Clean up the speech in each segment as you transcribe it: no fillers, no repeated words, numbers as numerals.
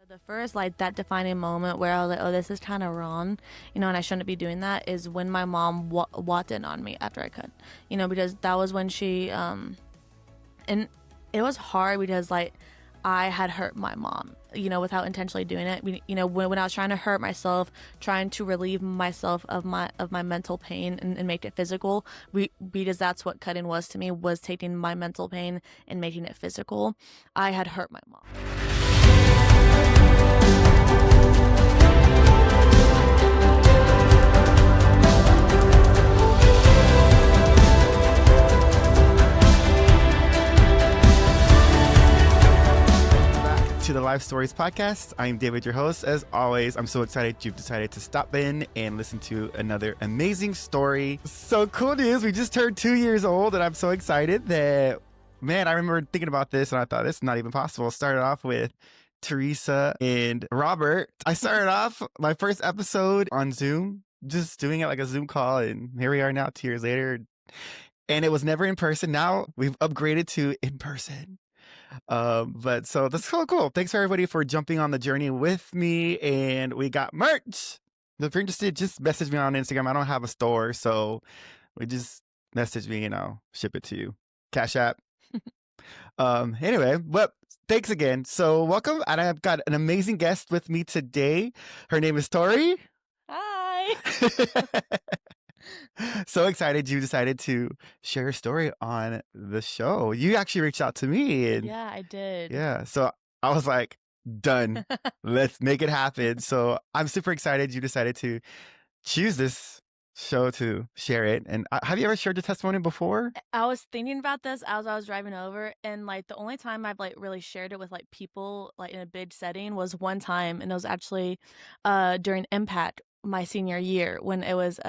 The first, like, that defining moment where I was like, oh, this is kind of wrong, and I shouldn't be doing that is when my mom walked in on me after I cut, because that was when and it was hard because, like, I had hurt my mom, without intentionally doing it. When I was trying to hurt myself, trying to relieve myself of my mental pain and make it physical, because that's what cutting was to me, was taking my mental pain and making it physical. I had hurt my mom. To the Life Stories podcast. I'm David, your host. As always, I'm so excited you've decided to stop in and listen to another amazing story. So cool news, we just turned 2 years old, and I'm so excited that, man, I remember thinking about this and I thought this is not even possible. Started off with Teresa and Robert. I started off my first episode on Zoom, just doing it like a Zoom call, and here we are now 2 years later. And it was never in person. Now we've upgraded to in person. But so that's so cool. Thanks for everybody for jumping on the journey with me. And we got merch. If you're interested, just message me on Instagram. I don't have a store, so we just message me and I'll ship it to you. Cash App. Anyway, but thanks again. So welcome. And I've got an amazing guest with me today. Her name is Tori. Hi. So excited you decided to share your story on the show. You actually reached out to me. And Yeah, I did. yeah, so I was like, done. Let's make it happen. So I'm super excited you decided to choose this show to share it. And have you ever shared your testimony before? I was thinking about this as I was driving over, and like the only time I've like really shared it with like people like in a big setting was one time, and it was actually during Impact my senior year when it was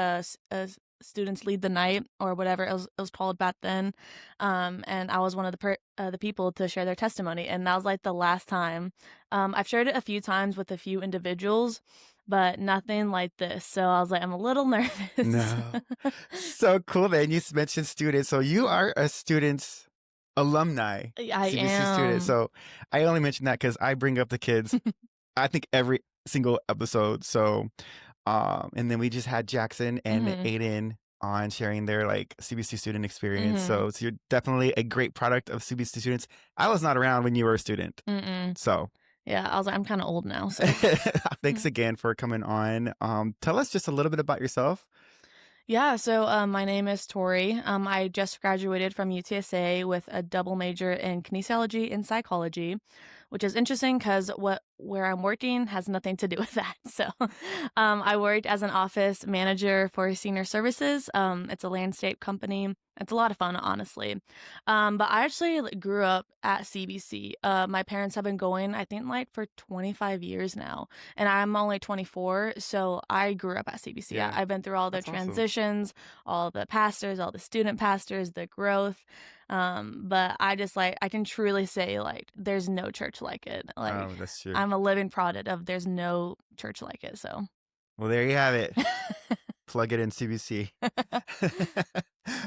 students lead the night or whatever it was called back then, and I was one of the people to share their testimony, and that was like the last time. I've shared it a few times with a few individuals, but nothing like this. So I was like, I'm a little nervous. No. So cool, man. You mentioned students. So you are a student's alumni, I CBC student. am. So I only mention that because I bring up the kids, I think, every single episode. So, and then we just had Jackson and Aiden on sharing their like CBC student experience. So you're definitely a great product of CBC students. I was not around when you were a student. So Yeah, I was like, I'm kind of old now. So thanks again for coming on. Tell us just a little bit about yourself. yeah, so my name is Tori. I just graduated from UTSA with a double major in kinesiology and psychology, which is interesting because where I'm working has nothing to do with that. So I worked as an office manager for senior services. It's a landscape company. It's a lot of fun, honestly. But I actually grew up at CBC. My parents have been going, I think, like for 25 years now, and I'm only 24, so I grew up at CBC. Yeah, I've been through all the that's awesome. transitions, all the pastors, all the student pastors, the growth. But I just like, I can truly say like there's no church like it. Like Oh, that's true. I'm a living product of there's no church like it. So Well, there you have it. Plug it in, CBC.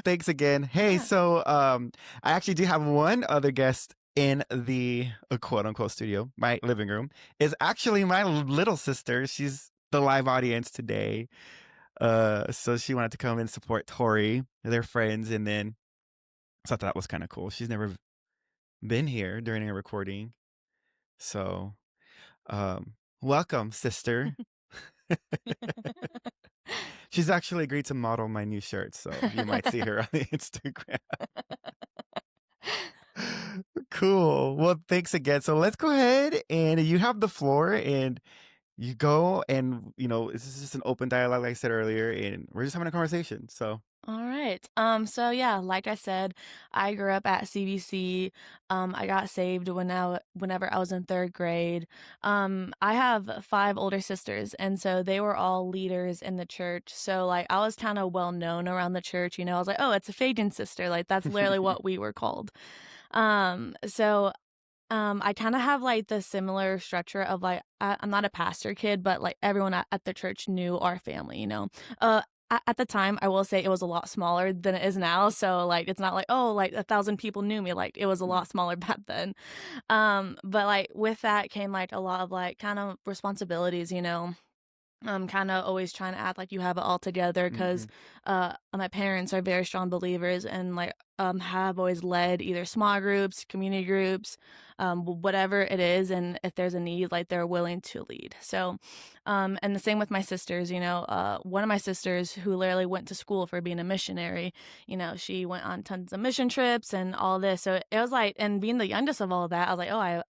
Thanks again. Hey, Yeah. so I actually do have one other guest in the quote unquote studio. My living room is actually my little sister. She's the live audience today. So she wanted to come and support Tori. They're friends, and then so I thought that was kind of cool. She's never been here during a recording. So welcome, sister. She's actually agreed to model my new shirt, so you might see her on the Instagram. Cool. Well, thanks again. So let's go ahead and you have the floor, and you go, and this is just an open dialogue, like I said earlier, and we're just having a conversation. So All right. So yeah, like I said, I grew up at CBC. I got saved whenever I was in third grade. I have 5 older sisters, and so they were all leaders in the church. So like I was kind of well known around the church. I was like, oh, it's a Fagin sister. Like that's literally what we were called. So I kind of have like the similar structure of like I'm not a pastor kid, but like everyone at the church knew our family. at the time, I will say it was a lot smaller than it is now, so, like, it's not like, "Oh, like, 1,000 people knew me," like, it was a Mm, lot smaller back then. But, like, with that came, like, a lot of, like, kind of responsibilities, you know? Kinda always trying to act like you have it all together because mhm, my parents are very strong believers and, like, have always led either small groups, community groups, whatever it is, and if there's a need, like, they're willing to lead. So, and the same with my sisters, you know, one of my sisters who literally went to school for being a missionary, you know, she went on tons of mission trips and all this, so it was like and being the youngest of all of that, I was like, "Oh,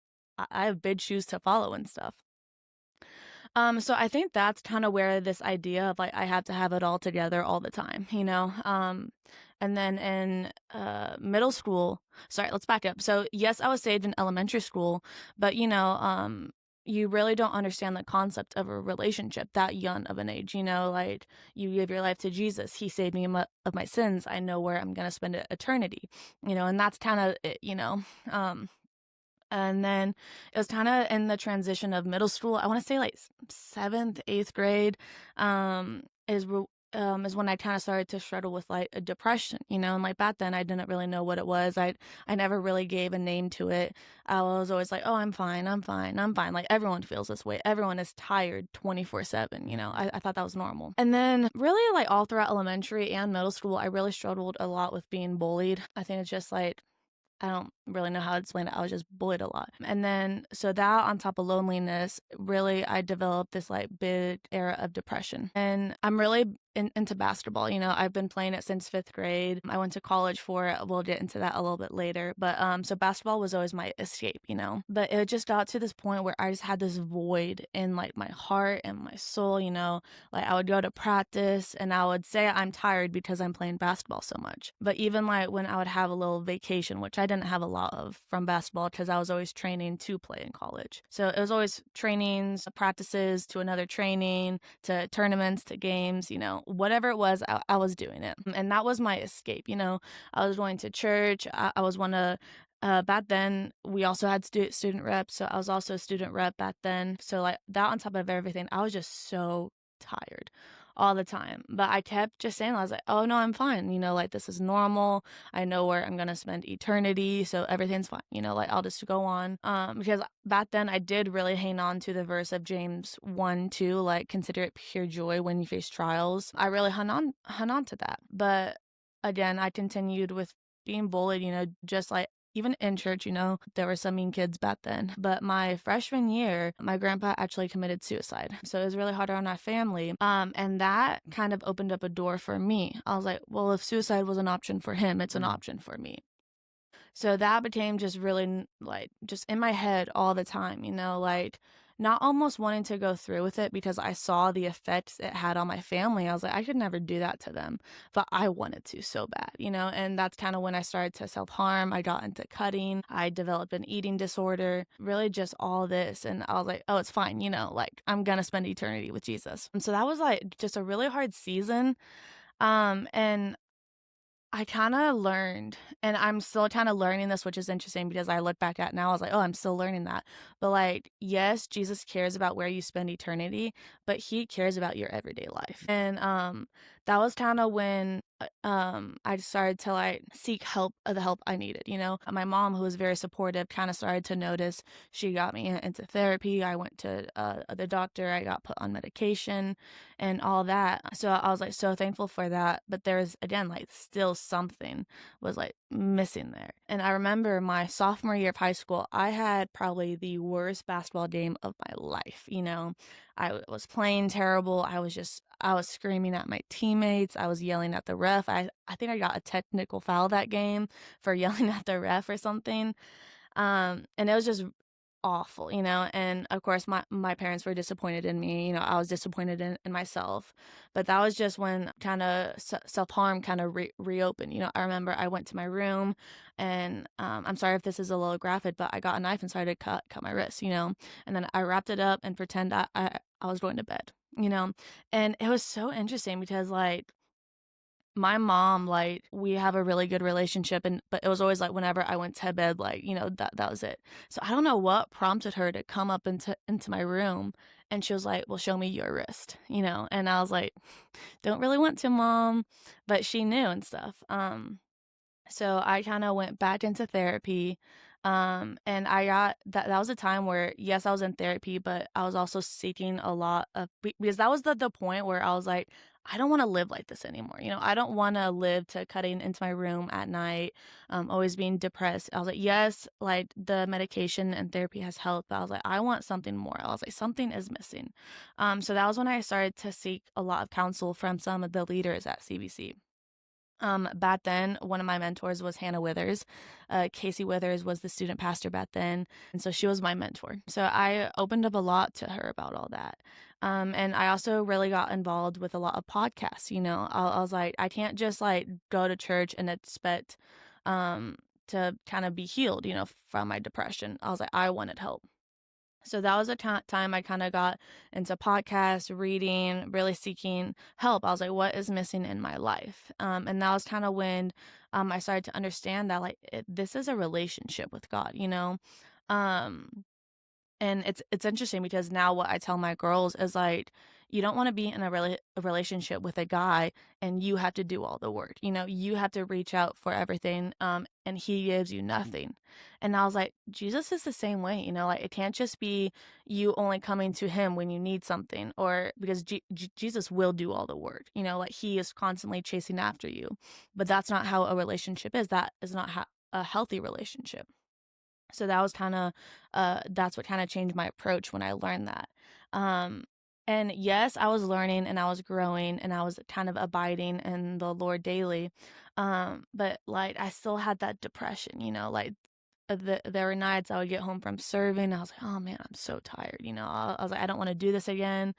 I have big shoes to follow and stuff." So I think that's kind of where this idea of like I have to have it all together all the time, you know. And then in middle school, sorry, let's back up. So yes, I was saved in elementary school, but you really don't understand the concept of a relationship that young of an age. You know, like you give your life to Jesus, He saved me of my sins. I know where I'm gonna spend eternity. You know, and that's kind of it. You know. And then it was kinda in the transition of middle school, I wanna say, like, 7th, 8th grade, is when I kinda started to struggle with, like, a depression, you know, and, like, back then, I didn't really know what it was, I never really gave a name to it. I was always like, "Oh, I'm fine, I'm fine, I'm fine," like, everyone feels this way, everyone is tired 24/7, you know, I thought that was normal. And then, really, like, all throughout elementary and middle school, I really struggled a lot with being bullied. I think it's just, like I don't really know how to explain it. I was just bullied a lot. And then, so that on top of loneliness, really, I developed this like big era of depression. And I'm really into basketball. You know, I've been playing it since fifth grade. I went to college for it. We'll get into that a little bit later. But so basketball was always my escape, you know. But it just got to this point where I just had this void in like my heart and my soul, you know. Like I would go to practice and I would say I'm tired because I'm playing basketball so much. But even like when I would have a little vacation, which I didn't have a lot of from basketball because I was always training to play in college. So it was always trainings, practices to another training, to tournaments, to games, you know, whatever it was, I was doing it. And that was my escape, you know. I was going to church. I was one of back then we also had student rep, so I was also a student rep back then. So like that on top of everything, I was just so tired all the time. But I kept just saying, I was like, oh no, I'm fine. You know, like this is normal. I know where I'm gonna spend eternity, so everything's fine. You know, like I'll just go on. Because back then I did really hang on to the verse of James 1, 2, like consider it pure joy when you face trials. I really hung on to that. But again, I continued with being bullied, you know, just like even in church, you know, there were some mean kids back then. But my freshman year, my grandpa actually committed suicide. So it was really hard on our family. And that kind of opened up a door for me. I was like, well, if suicide was an option for him, it's an mm, option for me. So that became just really like just in my head all the time, you know, like not almost wanting to go through with it because I saw the effects it had on my family. I was like, I could never do that to them, but I wanted to so bad, you know, and that's kind of when I started to self harm. I got into cutting, I developed an eating disorder, really just all this. And I was like, oh, it's fine, you know, like I'm gonna spend eternity with Jesus. And so that was like just a really hard season. And I kinda learned, and I'm still kinda learning this, which is interesting because I look back at now, I was like, "Oh, I'm still learning that." But, like, yes, Jesus cares about where you spend eternity, but He cares about your everyday life. And, that was kinda when, I started to, like, seek help the help I needed, you know? My mom, who was very supportive, kinda started to notice. She got me into therapy, I went to, the doctor, I got put on medication, and all that. So I was like so thankful for that. But there's again like still something was like missing there. And I remember my sophomore year of high school, I had probably the worst basketball game of my life. You know, was playing terrible. I was screaming at my teammates. I was yelling at the ref. I think I got a technical foul that game for yelling at the ref or something. And it was just awful, you know, and of course my parents were disappointed in me, you know, I was disappointed in myself. But that was just when kind of self-harm kind of reopened, you know. I remember I went to my room and I'm sorry if this is a little graphic, but I got a knife and started to cut my wrist, you know, and then I wrapped it up and pretend I was going to bed, you know. And it was so interesting because like My mom, like, we have a really good relationship, and but it was always like whenever I went to bed, like, that was it. So I don't know what prompted her to come up into my room, and she was like, "Well, show me your wrist," and I was like, "Don't really want to, mom," but she knew and stuff. So I kind of went back into therapy. And I got that was a time where, yes, I was in therapy, but I was also seeking a lot of because that was the point where I was like, I don't want to live like this anymore. I don't want to live to cutting into my room at night, always being depressed. I was like, yes, like the medication and therapy has helped, but I was like, I want something more. I was like, something is missing. So that was when I started to seek a lot of counsel from some of the leaders at CBC. Back then, one of my mentors was Hannah Withers. Casey Withers was the student pastor back then, and so she was my mentor. So I opened up a lot to her about all that. And I also really got involved with a lot of podcasts. I was like, I can't just like go to church and expect um, to kind of be healed, from my depression. I was like, I wanted help. So that was a time I kind of got into podcasts, reading, really seeking help. I was like, what is missing in my life? And that was kind of when I started to understand that, like, this is a relationship with God. Um, and it's interesting because now what I tell my girls is like, you don't want to be in a relationship with a guy and you have to do all the work. You have to reach out for everything, and he gives you nothing. And I was like, Jesus is the same way. Like, it can't just be you only coming to him when you need something, or because Jesus will do all the work. Like, he is constantly chasing after you. But that's not how a relationship is. That is not how a healthy relationship. So that was that's what kind of changed my approach when I learned that. Um, and yes, I was learning and I was growing and I was kind of abiding in the Lord daily. But like, I still had that depression, like there were nights I would get home from serving. I was like, oh man, I'm so tired. I was like, I don't want to do this again.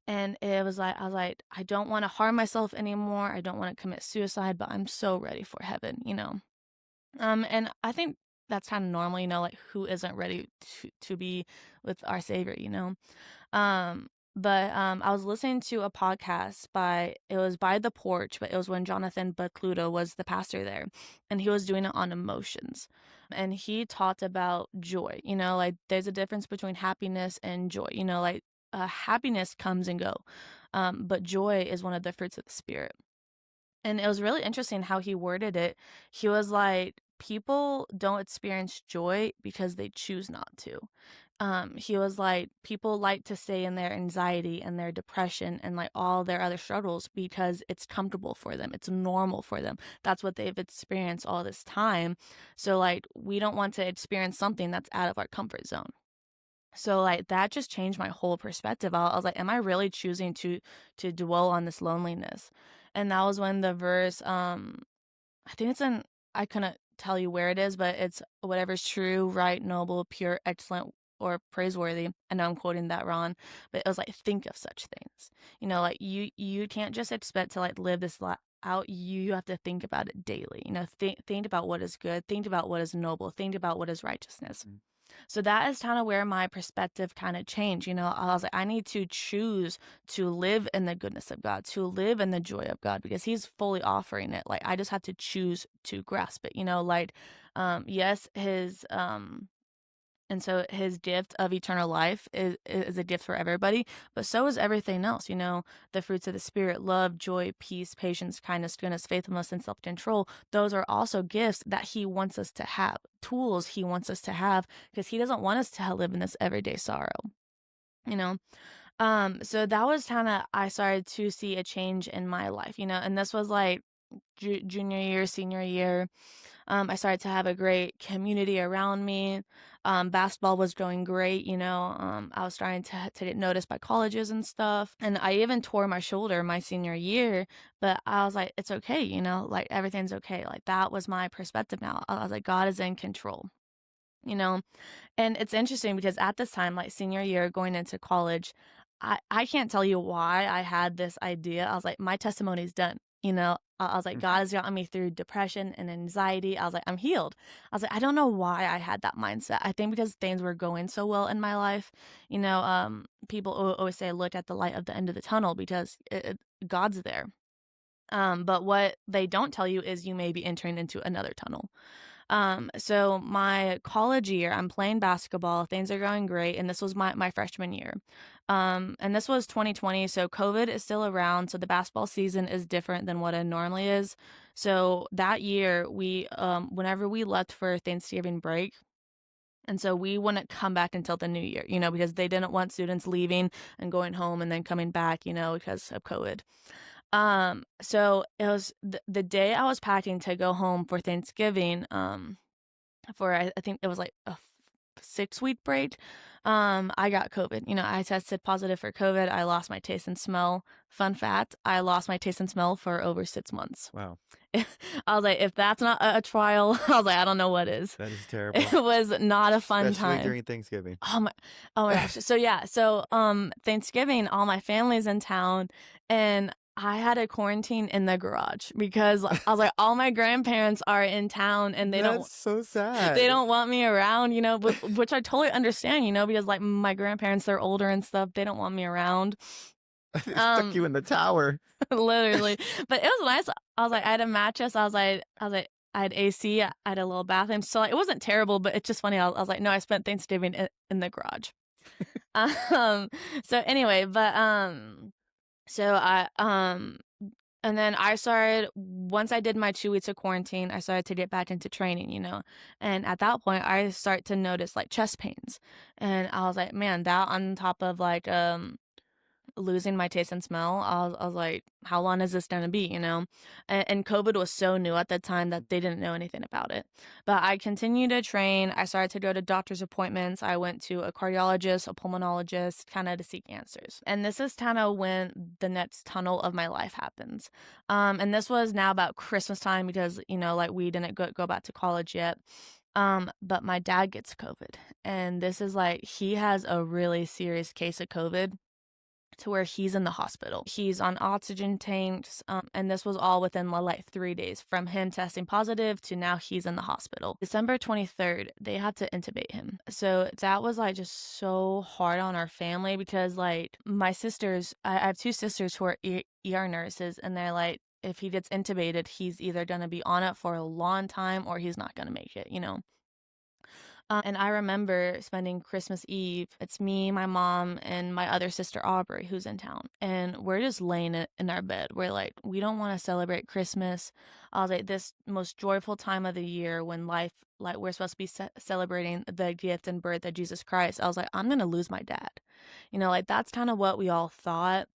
And I was like, I don't want to harm myself anymore. I don't want to commit suicide, but I'm so ready for heaven. And I think that's kind of normal, like, who isn't ready to be with our Savior? Um, but I was listening to a podcast it was by The Porch, but it was when Jonathan Bacluto was the pastor there, and he was doing it on emotions. And he talked about joy, like there's a difference between happiness and joy, like happiness comes and go. But joy is one of the fruits of the spirit. And it was really interesting how he worded it. He was like, people don't experience joy because they choose not to. He was like, people like to stay in their anxiety and their depression and like all their other struggles because it's comfortable for them. It's normal for them. That's what they've experienced all this time. So like, we don't want to experience something that's out of our comfort zone. So like that just changed my whole perspective. I was like, am I really choosing to dwell on this loneliness? And that was when the verse, I think it's in, I couldn't tell you where it is, but it's whatever's true, right, noble, pure, excellent, or praiseworthy. I know I'm quoting that wrong, but it was like, think of such things. Like you can't just expect to like live this out. You have to think about it daily. Think about what is good, think about what is noble, think about what is righteousness. So that is kind of where my perspective kind of changed. I was like, I need to choose to live in the goodness of God, to live in the joy of God, because He's fully offering it. Like, I just have to choose to grasp it. Like, yes, and so his gift of eternal life is a gift for everybody, but so is everything else. The fruits of the Spirit, love, joy, peace, patience, kindness, goodness, faithfulness, and self control. Those are also gifts that he wants us to have, tools he wants us to have, because he doesn't want us to live in this everyday sorrow. You know, so that was kind of, I started to see a change in my life, and this was like junior year, senior year. I started to have a great community around me. Basketball was going great, I was starting to get noticed by colleges and stuff. And I even tore my shoulder my senior year, but I was like, it's okay, like everything's okay. Like, that was my perspective now. I was like, God is in control, you know? And it's interesting because at this time, like senior year going into college, I can't tell you why I had this idea. I was like, my testimony's done. I was like, God has gotten me through depression and anxiety. I was like, I'm healed. I was like, I don't know why I had that mindset. I think because things were going so well in my life. People always say, look at the light at the end of the tunnel, because God's there. But what they don't tell you is you may be entering into another tunnel. So my college year, I'm playing basketball, things are going great, and this was my freshman year. And this was 2020, so COVID is still around, so the basketball season is different than what it normally is. So that year, whenever we left for Thanksgiving break, and so we wouldn't come back until the new year, because they didn't want students leaving and going home and then coming back, because of COVID. So it was the day I was packing to go home for Thanksgiving, for I think it was like a 6-week break. I got COVID. I tested positive for COVID. I lost my taste and smell. Fun fact, I lost my taste and smell for over 6 months. Wow. I was like, if that's not a trial, I was like, I don't know what is. That is It terrible. was not a fun Especially time. during Thanksgiving. Oh my gosh. So yeah, Thanksgiving, all my family's in town, and I had a quarantine in the garage because I was like, all my grandparents are in town and That's so sad. they don't want me around, which I totally understand, because like my grandparents, they're older and stuff. They don't want me around. They stuck you in the tower. Literally. But it was nice. I was like, I had a mattress. I had AC. I had a little bathroom. So like, it wasn't terrible, but it's just funny. I was like, no, I spent Thanksgiving in the garage. um, so anyway, so and then I started, once I did my 2 weeks of quarantine, I started to get back into training, and at that point I start to notice like chest pains, and I was like, man, that on top of like, losing my taste and smell, I was like, how long is this going to be, And COVID was so new at the time that they didn't know anything about it. But I continued to train. I started to go to doctor's appointments. I went to a cardiologist, a pulmonologist, kind of to seek answers. And this is kind of when the next tunnel of my life happens. And this was now about Christmas time because, like we didn't go back to college yet. But my dad gets COVID. And this is like, he has a really serious case of COVID to where he's in the hospital. He's on oxygen tanks, and this was all within like 3 days from him testing positive to now he's in the hospital. December 23rd, they had to intubate him. So that was like just so hard on our family because like my sisters, I have 2 sisters who are ER nurses, and they're like, if he gets intubated, he's either going to be on it for a long time or he's not going to make it. And I remember spending Christmas Eve. It's me, my mom, and my other sister Aubrey, who's in town. And we're just laying in our bed. We're like, we don't want to celebrate Christmas. I was like, this most joyful time of the year when life, like we're supposed to be celebrating the gift and birth of Jesus Christ. I was like, I'm going to lose my dad. Like that's kind of what we all thought.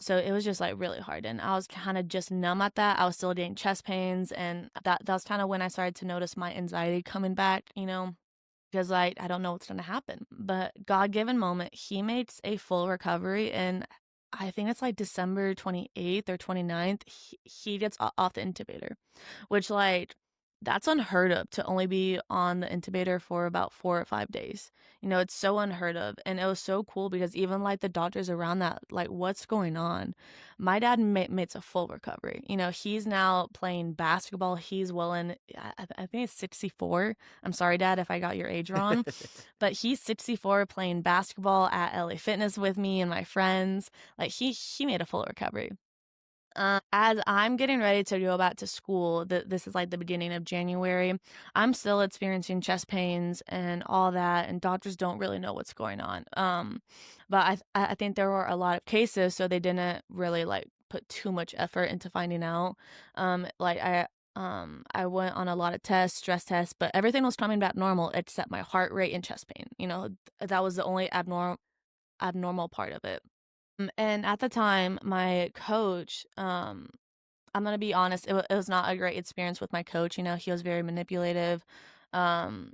So it was just like really hard. And I was kind of just numb at that. I was still getting chest pains. And that was kind of when I started to notice my anxiety coming back, because I don't know what's going to happen. But God-given moment, he makes a full recovery, and I think it's like December 28th or 29th, he gets off the intubator, which like that's unheard of to only be on the intubator for about 4 or 5 days. It's so unheard of. And it was so cool because even like the doctors around that, like, what's going on? My dad makes a full recovery. He's now playing basketball. He's well in, I think it's 64. I'm sorry, Dad, if I got your age wrong. But he's 64 playing basketball at LA Fitness with me and my friends. Like he made a full recovery. As I'm getting ready to go back to school, this is like the beginning of January, I'm still experiencing chest pains and all that, and doctors don't really know what's going on. But I think there were a lot of cases, so they didn't really like put too much effort into finding out. Like I went on a lot of tests, stress tests, but everything was coming back normal except my heart rate and chest pain. That was the only abnormal part of it. And at the time, my coach, I'm gonna be honest, it was not a great experience with my coach. He was very manipulative, um,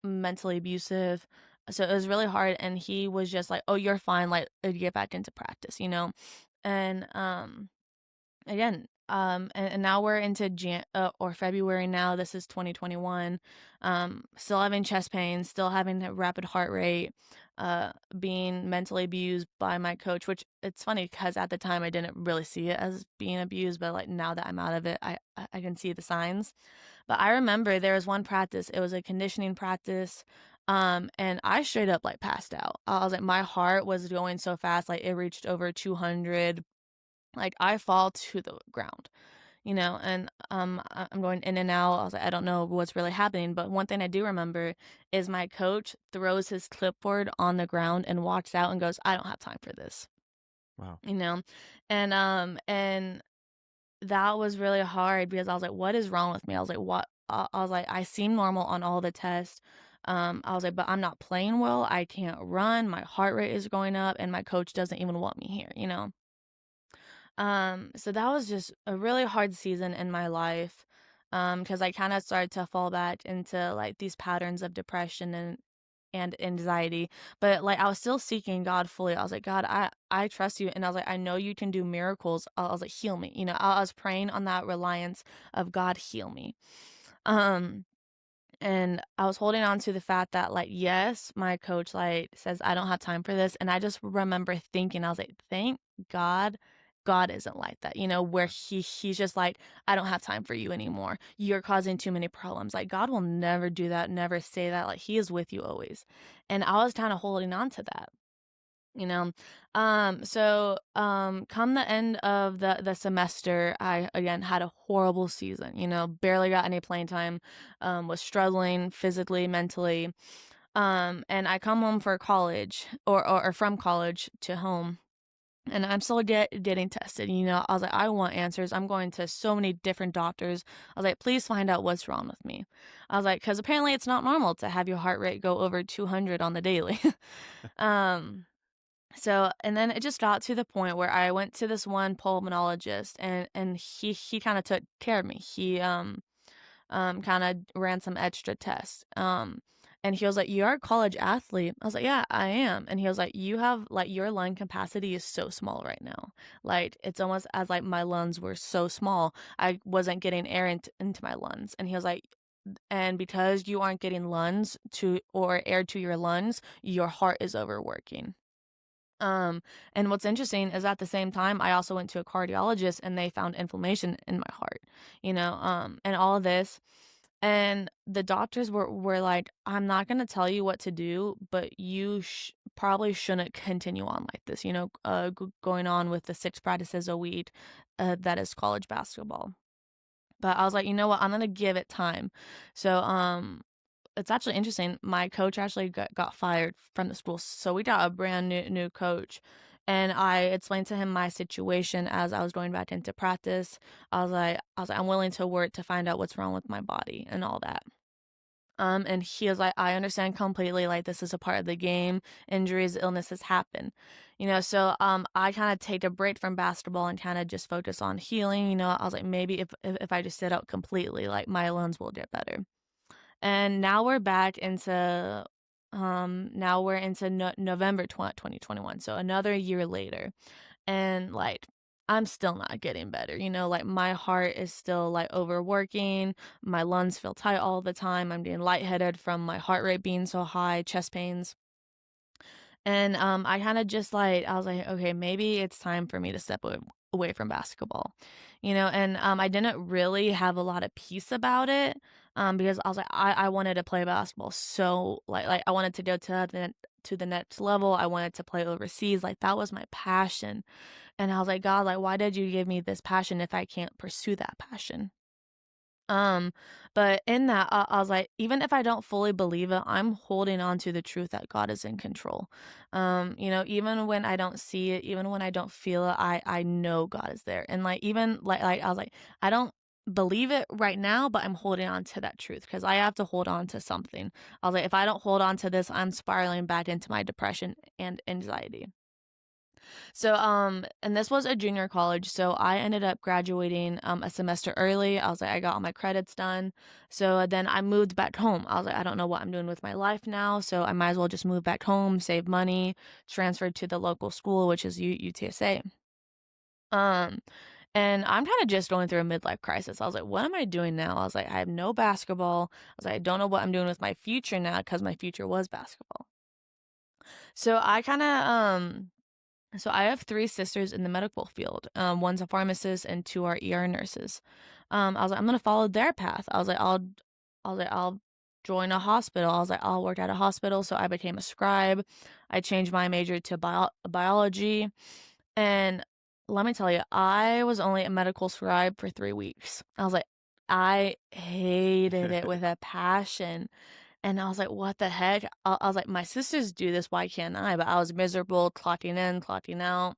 mentally abusive. So it was really hard. And he was just like, "Oh, you're fine. Like, get back into practice." And again, and now we're into or February now. This is 2021. Still having chest pain, still having a rapid heart rate, being mentally abused by my coach, which it's funny because at the time I didn't really see it as being abused, but like now that I'm out of it, I can see the signs. But I remember there was one practice, it was a conditioning practice. And I straight up like passed out. I was like, my heart was going so fast, like it reached over 200. Like, I fall to the ground, and, I'm going in and out. I was like, "I don't know what's really happening," but one thing I do remember is my coach throws his clipboard on the ground and walks out and goes, "I don't have time for this," Wow. you know? And that was really hard because I was like, "What is wrong with me?" I was like, "What?" I was like, "I seem normal on all the tests." I was like, "But I'm not playing well. I can't run. My heart rate is going up, and my coach doesn't even want me here?" So that was just a really hard season in my life, because I kinda started to fall back into, like, these patterns of depression and anxiety, but, like, I was still seeking God fully. I was like, "God, I trust you," and I was like, "I know you can do miracles." I was like, "Heal me," I was praying on that reliance of God, heal me. Um and I was holding on to the fact that, like, yes, my coach, like, says I don't have time for this, and I just remember thinking, I was like, "Thank God, God isn't like that," where he's just like, "I don't have time for you anymore. You're causing too many problems." Like, God will never do that, never say that, like, he is with you always. And I was kinda holding on to that. You know? Come the end of the semester, I again had a horrible season, barely got any playing time, was struggling physically, mentally. And I come home for college or from college to home. And I'm still getting tested. I was like, I want answers. I'm going to so many different doctors. I was like, please find out what's wrong with me. I was like, because apparently it's not normal to have your heart rate go over 200 on the daily. um, and then it just got to the point where I went to this one pulmonologist, and he kinda took care of me. He kinda ran some extra tests, and he was like, "You're a college athlete." I was like, "Yeah, I am." And he was like, "You have like, your lung capacity is so small right now." Like, it's almost as, like, my lungs were so small, I wasn't getting air into my lungs, and he was like, "And because you aren't getting lungs to or air to your lungs, your heart is overworking." Um, and what's interesting is at the same time, I also went to a cardiologist and they found inflammation in my heart, and all of this. And the doctors were like, I'm not going to tell you what to do, but you probably shouldn't continue on like this, going on with the 6 practices a week that is college basketball. But I was like, you know what? I'm going to give it time. So, it's actually interesting. My coach actually got fired from the school, so we got a brand new coach. And I explained to him my situation as I was going back into practice. I was like, I'm willing to work to find out what's wrong with my body and all that. And he was like, I understand completely. Like, this is a part of the game. Injuries, illnesses happen, So, I kind of take a break from basketball and kind of just focus on healing. I was like, maybe if I just sit out completely, like my lungs will get better. And now we're into November 2021, so another year later, and, like, I'm still not getting better, like, my heart is still, like, overworking, my lungs feel tight all the time, I'm getting lightheaded from my heart rate being so high, chest pains. And, I kinda just, like I was like, "Okay, maybe it's time for me to step away from basketball," and, I didn't really have a lot of peace about it, because I was like, I wanted to play basketball so like, I wanted to go to the next level, I wanted to play overseas, like, that was my passion, and I was like, "God, like, why did you give me this passion if I can't pursue that passion?" Um, but in that, I was like, even if I don't fully believe it, I'm holding on to the truth that God is in control. Even when I don't see it, even when I don't feel it, I know God is there. And like even like I was like, I don't believe it right now, but I'm holding on to that truth because I have to hold on to something. I was like, if I don't hold on to this, I'm spiraling back into my depression and anxiety. So, and this was a junior college, so I ended up graduating, a semester early. I was like, I got all my credits done. So then I moved back home. I was like, I don't know what I'm doing with my life now, so I might as well just move back home, save money, transfer to the local school, which is UTSA. Um, and I'm kinda just going through a midlife crisis. I was like, "What am I doing now?" I was like, "I have no basketball." I was like, "I don't know what I'm doing with my future now because my future was basketball." So I kinda, so I have 3 sisters in the medical field. One's a pharmacist and 2 are ER nurses. I was like, "I'm gonna follow their path." I'll join a hospital. I was like, "I'll work at a hospital." So I became a scribe. I changed my major to biology, and Let me tell you, I was only a medical scribe for 3 weeks. I was like, I hated it with a passion, and I was like, "What the heck?" I was like, "My sisters do this, why can't I?" But I was miserable clocking in, clocking out,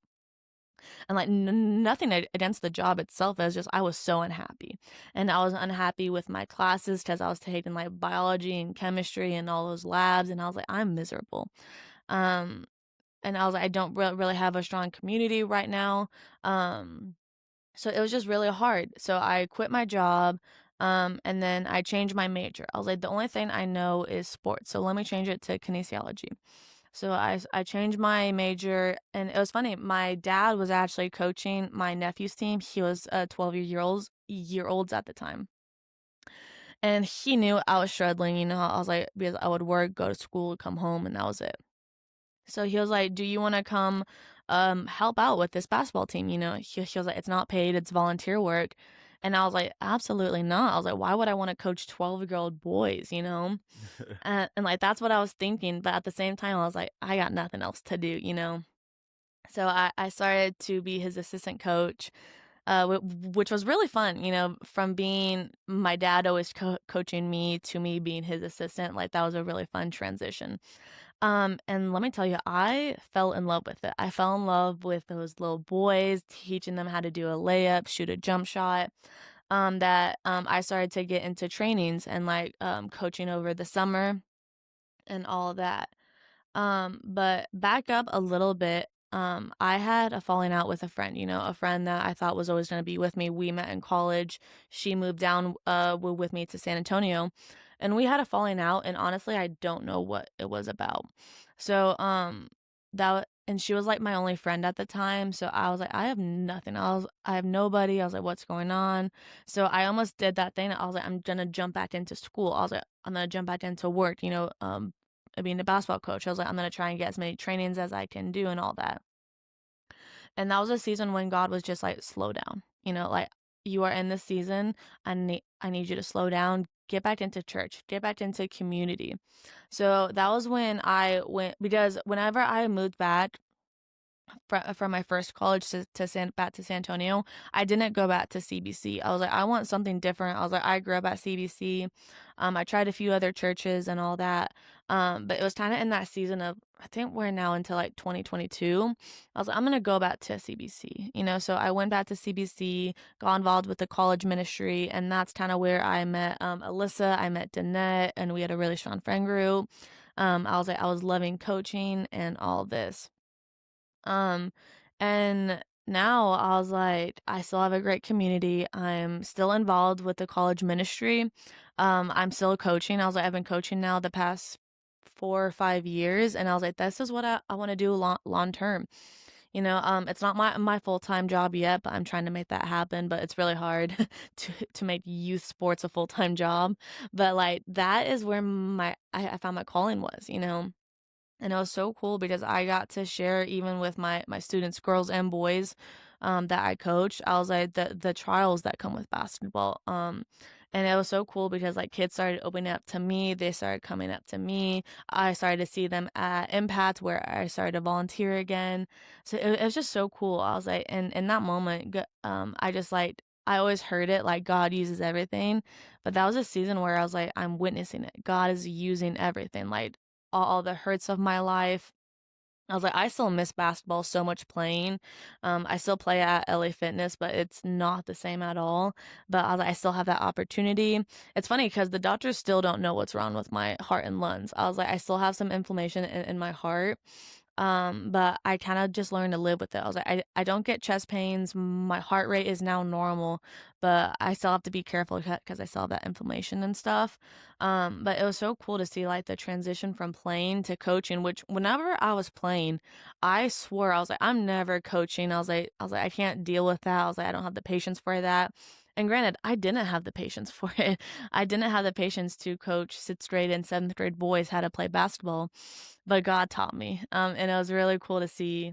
and, like, nothing against the job itself, it was just I was so unhappy, and I was unhappy with my classes because I was taking, like, biology and chemistry and all those labs, and I was like, "I'm miserable." Um, and I was like, "I don't really have a strong community right now." Um so it was just really hard. So I quit my job, and then I changed my major. I was like, the only thing I know is sports, so let me change it to kinesiology. So I changed my major, and it was funny. My dad was actually coaching my nephew's team. He was 12 year olds at the time, and he knew I was struggling. I was like, because I would work, go to school, come home, and that was it. So he was like, "Do you wanna come, help out with this basketball team?" He was like, "It's not paid, it's volunteer work." And I was like, "Absolutely not." I was like, "Why would I wanna coach 12-year-old boys?" And, like, that's what I was thinking, but at the same time, I was like, "I got nothing else to do?" So I started to be his assistant coach, which was really fun, from being my dad always coaching me to me being his assistant, like, that was a really fun transition. And let me tell you, I fell in love with it. I fell in love with those little boys, teaching them how to do a layup, shoot a jump shot. That I started to get into trainings and like coaching over the summer and all of that. But back up a little bit. I had a falling out with a friend, a friend that I thought was always going to be with me. We met in college. She moved down with me to San Antonio, and we had a falling out, and honestly, I don't know what it was about. So, and she was like my only friend at the time, so I was like, I have nothing. I have nobody. I was like, what's going on? So I almost did that thing. I was like, I'm gonna jump back into school. I was like, I'm gonna jump back into work, being a basketball coach. I was like, I'm gonna try and get as many trainings as I can do and all that. And that was a season when God was just like, slow down. Like you are in this season. I need you to slow down, get back into church, get back into community. So that was when I went because whenever I moved back from my first college back to San Antonio, I didn't go back to CBC. I was like, I want something different. I was like, I grew up at CBC. I tried a few other churches and all that. But it was kind of in that season of I think we're now into like 2022. I was like, I'm gonna go back to CBC. So I went back to CBC, got involved with the college ministry, and that's kind of where I met Alyssa. I met Danette, and we had a really strong friend group. I was like, I was loving coaching and all this. Um, and now I was like, I still have a great community. I'm still involved with the college ministry. I'm still coaching. I was like, I've been coaching now the past 4 or 5 years, and I was like, this is what I want to do long term. It's not my full-time job yet, but I'm trying to make that happen. But it's really hard to make youth sports a full-time job. But like that is where I found my calling was. And it was so cool because I got to share even with my students, girls and boys, that I coached. I was like the trials that come with basketball. And it was so cool because like kids started opening up to me. They started coming up to me. I started to see them at Impact where I started to volunteer again. So it was just so cool. I was like, and in that moment, I just like I always heard it like God uses everything, but that was a season where I was like, I'm witnessing it. God is using everything. Like all the hurts of my life. I was like, I still miss basketball so much playing. I still play at LA Fitness, but it's not the same at all. But I was like, I still have that opportunity. It's funny because the doctors still don't know what's wrong with my heart and lungs. I was like, I still have some inflammation in my heart. But I kind of just learned to live with it. I was like, I don't get chest pains. My heart rate is now normal, but I still have to be careful because I still have that inflammation and stuff. But it was so cool to see like the transition from playing to coaching, which whenever I was playing, I swore I was like, I'm never coaching. I was like, I can't deal with that. I was like, I don't have the patience for that. And granted, I didn't have the patience for it. I didn't have the patience to coach sixth grade and seventh grade boys how to play basketball, but God taught me. And it was really cool to see.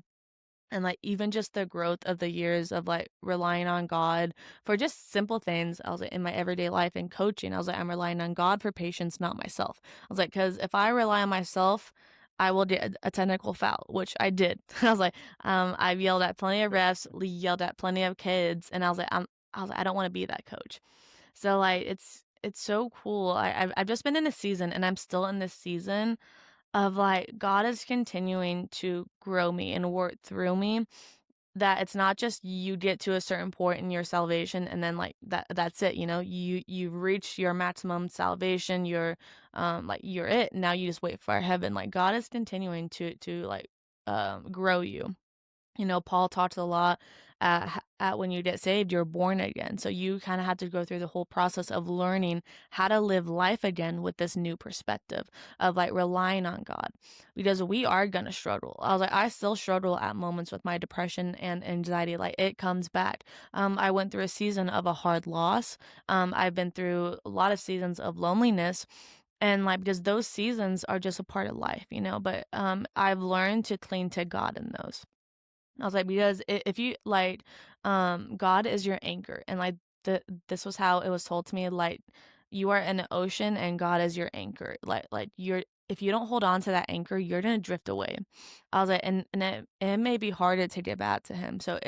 And like even just the growth of the years of like relying on God for just simple things. I was like in my everyday life and coaching, I was like, I'm relying on God for patience, not myself. I was like, because if I rely on myself, I will get a technical foul, which I did. I was like, I've yelled at plenty of refs, yelled at plenty of kids, and I was like, I don't want to be that coach. So like, it's so cool. I've just been in a season, and I'm still in this season of like God is continuing to grow me and work through me, that it's not just you get to a certain point in your salvation and then like that's it, you've reached your maximum salvation, like you're it. Now you just wait for heaven. Like God is continuing to like grow you. Paul talks a lot at when you get saved, you're born again. So you kind of have to go through the whole process of learning how to live life again with this new perspective of like relying on God, because we are going to struggle. I was like, I still struggle at moments with my depression and anxiety. Like it comes back. I went through a season of a hard loss. I've been through a lot of seasons of loneliness. And like, because those seasons are just a part of life, but I've learned to cling to God in those. I was like, because if you like, God is your anchor, and like this was how it was told to me. Like, you are in an ocean, and God is your anchor. Like you're if you don't hold on to that anchor, you're gonna drift away. I was like, and it may be harder to get back to Him. So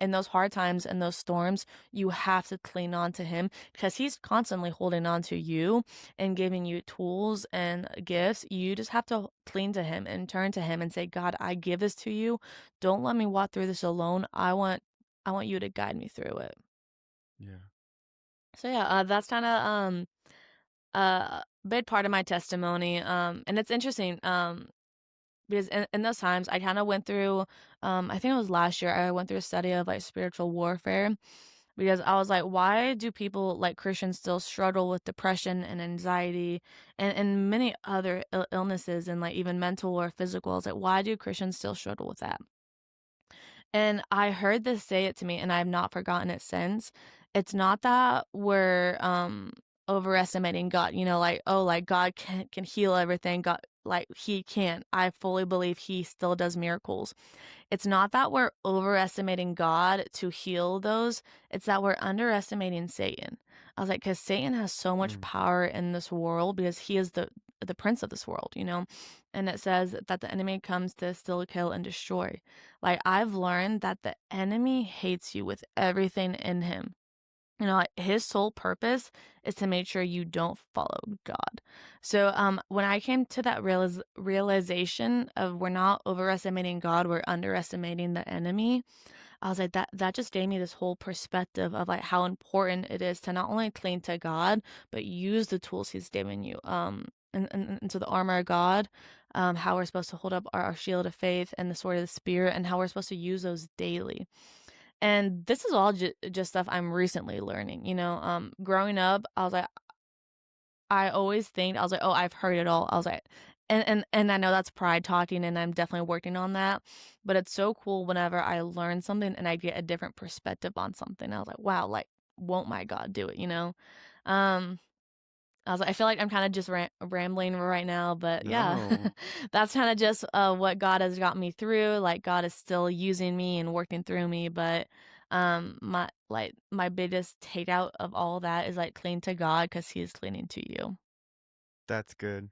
in those hard times and those storms, you have to cling on to Him because He's constantly holding on to you and giving you tools and gifts. You just have to cling to Him and turn to Him and say, God, I give this to you. Don't let me walk through this alone. I want you to guide me through it. Yeah. So yeah, that's kind of a big part of my testimony. And it's interesting because in those times I kind of went through I think it was last year I went through a study of like spiritual warfare, because I was like, why do people like Christians still struggle with depression and anxiety and many other illnesses and like even mental or physical? I was like, why do Christians still struggle with that? And I heard this say it to me, and I've not forgotten it since. It's not that we're overestimating God, like, oh, like God can heal everything. God, like He can. I fully believe He still does miracles. It's not that we're overestimating God to heal those, it's that we're underestimating Satan. I was like, because Satan has so much Mm. power in this world because he is the prince of this world, And it says that the enemy comes to steal, kill, and destroy. Like I've learned that the enemy hates you with everything in him. Like his sole purpose is to make sure you don't follow God. So when I came to that realization of we're not overestimating God, we're underestimating the enemy, I was like, that just gave me this whole perspective of like how important it is to not only cling to God, but use the tools He's given you. And so the armor of God, how we're supposed to hold up our shield of faith and the sword of the spirit, and how we're supposed to use those daily. And this is all just stuff I'm recently learning. Growing up, I always think I was like, oh, I've heard it all. I was like, and I know that's pride talking, and I'm definitely working on that. But it's so cool whenever I learn something and I get a different perspective on something. I was like, wow, like, won't my God do it? Um, I was like, I feel like I'm kind of just rambling right now, but yeah, No, that's kind of just what God has got me through. Like God is still using me and working through me, but my biggest takeout of all that is like cling to God because He's clinging to you. that's good.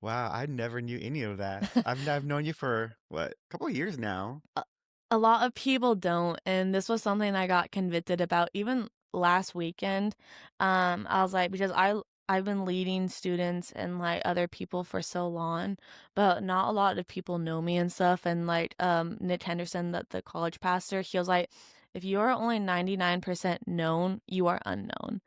Wow, I never knew any of that. I've known you for what, a couple of years now. a, a lot of people don't, and this was something I got convicted about even last weekend. I was like, because I've been leading students and like other people for so long, but not a lot of people know me and stuff. And like Nick Henderson, the college pastor, he was like, if you are only 99% known, you are unknown.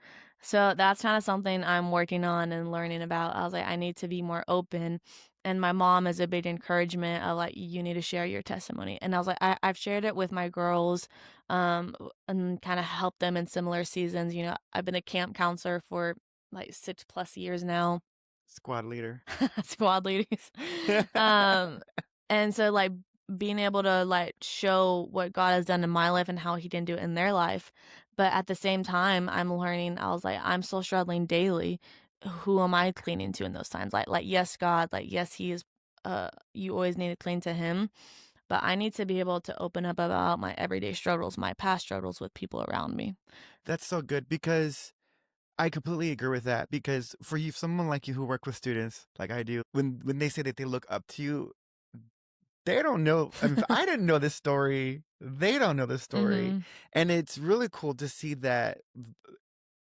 So that's kind of something I'm working on and learning about. I was like, I need to be more open, and my mom is a big encouragement of like, you need to share your testimony. And I was like, I've shared it with my girls, and kind of helped them in similar seasons. I've been a camp counselor for like 6+ years now. Squad leader. Squad ladies. um and so like being able to like show what God has done in my life and how He can do it in their life, but at the same time I'm learning. I was like, I'm still struggling daily. Who am I clinging to in those times? Like yes, God, like yes, He is. You always need to cling to Him, but I need to be able to open up about my everyday struggles, my past struggles with people around me. That's so good because I completely agree with that because for you, someone like you who work with students like I do, when they say that they look up to you, they don't know. I mean, if I didn't know this story, they don't know this story, Mhm. and it's really cool to see that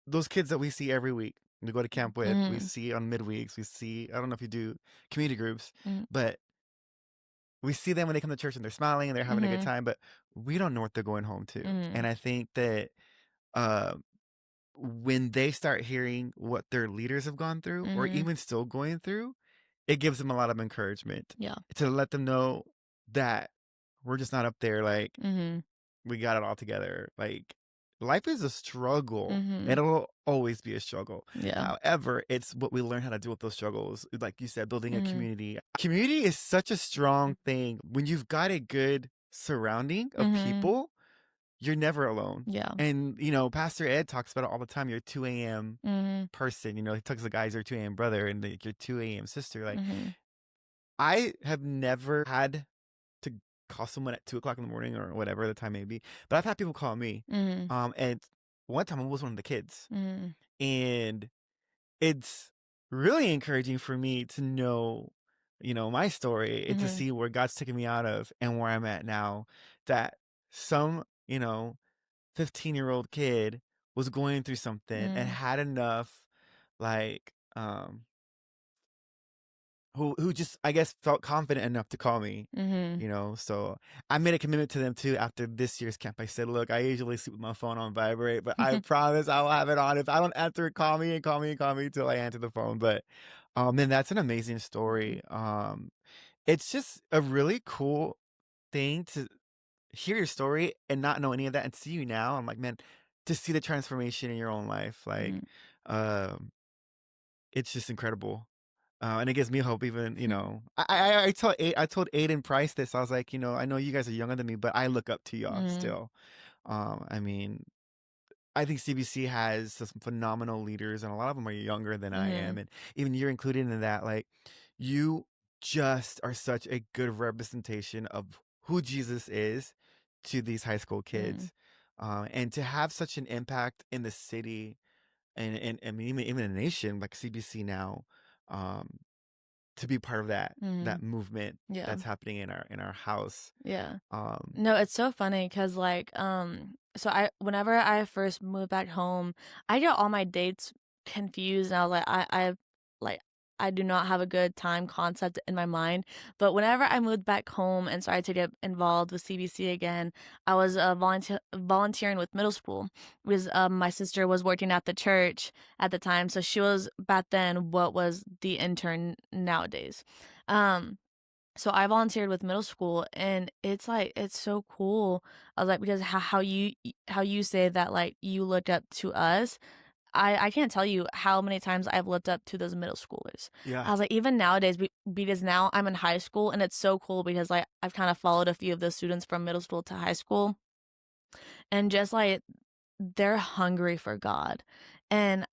those kids that we see every week, we go to camp with, we Mhm. see on midweeks, we see. I don't know if you do community groups, Mhm. but we see them when they come to church and they're smiling and they're having a good Mhm. time, but we don't know what they're going home to. And Mhm. I think that uh, when they start hearing what their leaders have gone through or Mhm. even still going through, it gives them a lot of encouragement Yeah. to let them know that we're just not up there like Mhm. we got it all together. Like life is a struggle and Mhm. it'll always be a struggle. Yeah. However, it's what we learn how to do with those struggles. Like you said, building a Mhm. community. Community is such a strong thing. When you've got a good surrounding of Mhm. people, you're never alone. Yeah. And, Pastor Ed talks about it all the time. You're a 2 a.m. Mhm. person. He talks to the guys, your 2 a.m. brother and your 2 a.m. sister. Like, Mhm. I have never had to call someone at 2 o'clock in the morning or whatever the time may be. But I've had people call me. Mhm. And one time I was one of the kids. Mhm. And it's really encouraging for me to know, my story and to Mhm. see where God's taken me out of and where I'm at now. That some, 15-year-old kid was going through something and Mhm. had enough, like, who just I guess felt confident enough to call me, Mhm. So I made a commitment to them too after this year's camp. I said, look, I usually sleep with my phone on vibrate, but I promise I will have it on. If I don't answer, call me and call me and call me till I answer the phone. But man, that's an amazing story. It's just a really cool thing to hear your story and not know any of that and see you now. I'm like, man, to see the transformation in your own life, like, Mhm. um, it's just incredible. And it gives me hope even, Mhm. I told Aiden Price this. I was like, I know you guys are younger than me, but I look up to y'all Mhm. still. I mean, I think CBC has some phenomenal leaders and a lot of them are younger than I am. Mhm. And even you're included in that. Like, you just are such a good representation of who Jesus is to these high school Mhm. kids. And to have such an impact in the city and I mean, even a nation like CBC now, um, to be part of that Mhm. movement Yeah. that's happening in our house. Yeah. Um, No, it's so funny because like, so whenever I first moved back home, I get all my dates confused, and I was like, like, I do not have a good time concept in my mind. But whenever I moved back home and started to get involved with CBC again, I was volunteering with middle school because my sister was working at the church at the time, so she was back then what was the intern nowadays. Um, so I volunteered with middle school, and it's like it's so cool. I was like, because how you say that like you looked up to us. I can't tell you how many times I've looked up to those middle schoolers. yeah, I was like, even nowadays, because now I'm in high school, and it's so cool because like I've kind of followed a few of the students from middle school to high school, and just like they're hungry for God. And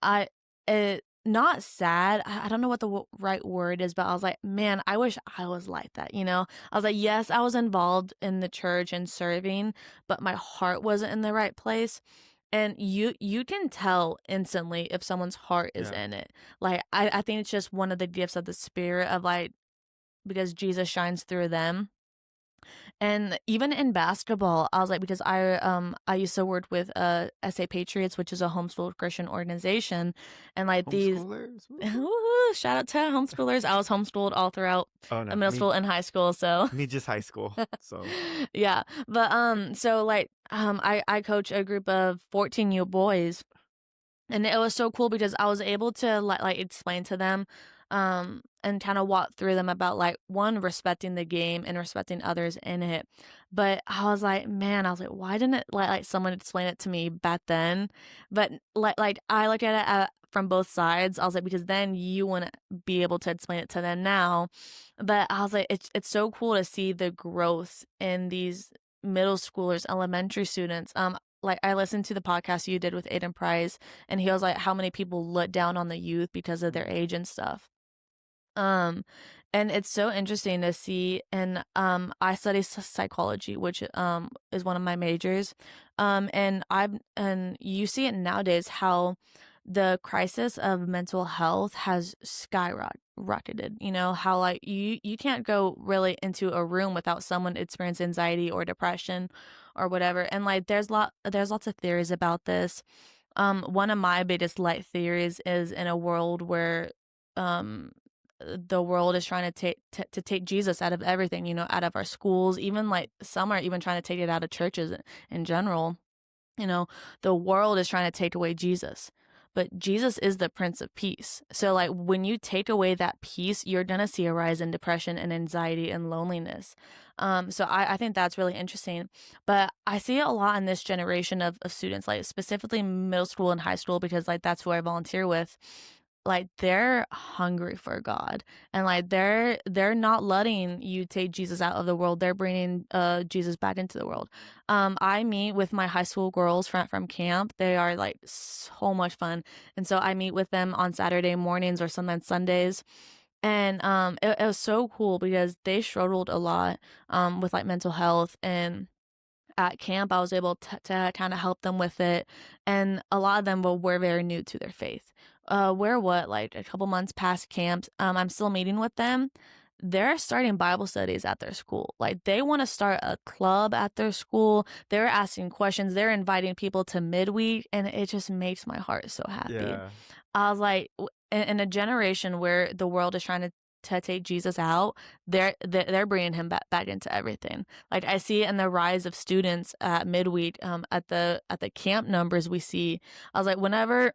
it not sad. I don't know what the right word is, but I was like, man, I wish I was like that, you know? I was like, yes, I was involved in the church and serving, but my heart wasn't in the right place. And you can tell instantly if someone's heart is yeah, in it. Like I think it's just one of the gifts of the spirit of like because Jesus shines through them. And even in basketball, I was like, because I used to work with SA Patriots, which is a homeschool Christian organization, and like these homeschoolers. Woo-hoo. woo, shout out to homeschoolers. I was homeschooled all throughout Oh no, middle school and high school, so me just high school. So yeah. But so like I coach a group of 14-year boys, and it was so cool because I was able to like explain to them and kind of walk through them about like one respecting the game and respecting others in it. But I was like, man, I was like, why didn't it like someone explain it to me back then? But like I look at it from both sides. I was like, because then you wouldn't be able to explain it to them now. But I was like, it's so cool to see the growth in these middle schoolers, elementary students. Like I listened to the podcast you did with Aiden Price, and he was like how many people look down on the youth because of their mm, age and stuff. Um, and it's so interesting to see. And I study psychology, which is one of my majors. And you see it nowadays how the crisis of mental health has skyrocketed. You know, how like you can't go really into a room without someone experiencing anxiety or depression or whatever. And like there's lots of theories about this. One of my biggest light theories is in a world where um the world is trying to take Jesus out of everything, you know, out of our schools, even like some are even trying to take it out of churches in general. You know, the world is trying to take away Jesus, but Jesus is the Prince of Peace. So, like, when you take away that peace, you're going to see a rise in depression and anxiety and loneliness. So I think that's really interesting. But I see it a lot in this generation of students, like, specifically middle school and high school, because, like, that's who I volunteer with. Like, they're hungry for God, and like they're not letting you take Jesus out of the world. They're bringing Jesus back into the world. I meet with my high school girls from camp. They are like so much fun, and so I meet with them on Saturday mornings or sometimes Sundays. And it was so cool because they struggled a lot with like mental health. And at camp, I was able to kind of help them with it. And a lot of them were very new to their faith. We're what, like a couple months past camp. I'm still meeting with them. They're starting Bible studies at their school. Like they want to start a club at their school. They're asking questions. They're inviting people to midweek, and it just makes my heart so happy. Yeah. I was like, in a generation where the world is trying to take Jesus out, they're bringing him back into everything. Like I see it in the rise of students at midweek, at the camp numbers we see. I was like, whenever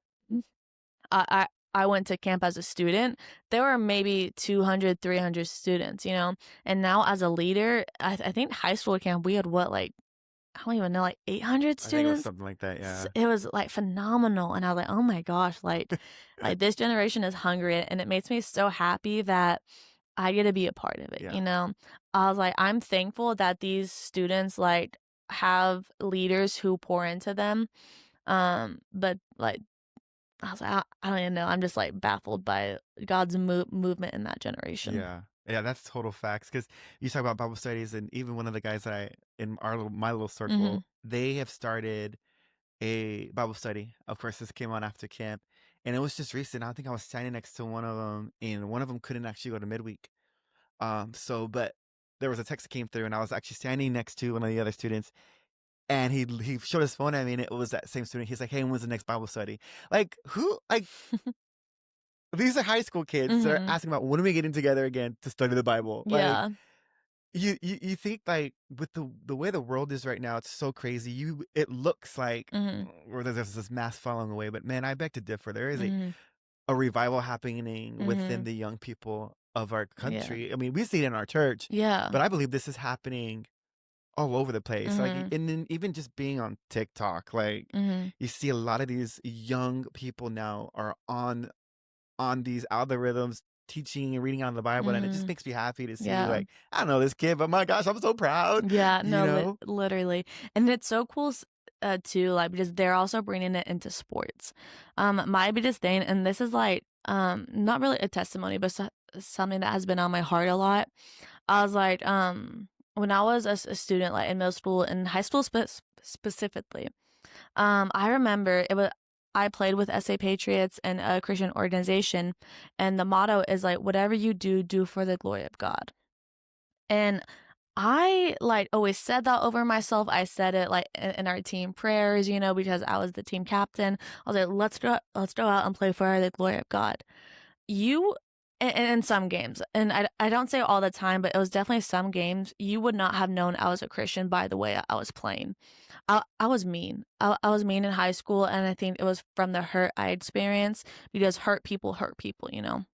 I went to camp as a student, there were maybe 200, 300 students, you know? And now as a leader, I think high school camp, we had what, like, I don't even know, like 800 I think it was students? something like that. Yeah. It was like phenomenal. And I was like, oh my gosh, like this generation is hungry. And it makes me so happy that I get to be a part of it, Yeah. you know? I was like, I'm thankful that these students like have leaders who pour into them. But like I was like, I don't even know. I'm just like baffled by God's movement in that generation. Yeah. Yeah, that's total facts. Because you talk about Bible studies, and even one of the guys that in my little Mm-hmm. circle, they have started a Bible study. Of course, this came on after camp, and it was just recent. I think I was standing next to one of them, and one of them couldn't actually go to midweek. But there was a text that came through, and I was actually standing next to one of the other students, and he showed his phone at me, and it was that same student. He's like, "Hey, when's the next Bible study?" Like, who? Like, these are high school kids that are Mm-hmm. asking about when are we getting together again to study the Bible. Like, Yeah. you think like with the way the world is right now, it's so crazy. It looks like Mm-hmm. or there's this mass falling away, but man, I beg to differ. There is Mm-hmm. a revival happening within Mm-hmm. the young people of our Yeah. country. I mean, we see it in our church, Yeah. but I believe this is happening all over the place. Like, Mm-hmm. and then even just being on TikTok, like Mm-hmm. you see a lot of these young people now are on these algorithms teaching and reading out of the Bible, and it just Mm-hmm. makes me happy to see, Yeah. like, I don't know this kid, but my gosh, I'm so proud, Yeah, you no, know? literally. And it's so cool too, like because they're also bringing it into sports. My biggest thing, and this is like not really a testimony, but something that has been on my heart a lot. I was like, when I was a student, like in middle school and high school specifically, I remember it was. I played with SA Patriots and a Christian organization, and the motto is like, whatever you do, do for the glory of God. And I like always said that over myself. I said it like in our team prayers, you know, because I was the team captain. I was like, let's go out and play for the glory of God. You in some games, and I don't say all the time, but it was definitely some games, you would not have known I was a Christian by the way I was playing. I was mean. I was mean in high school, and I think it was from the hurt I experienced because hurt people, you know.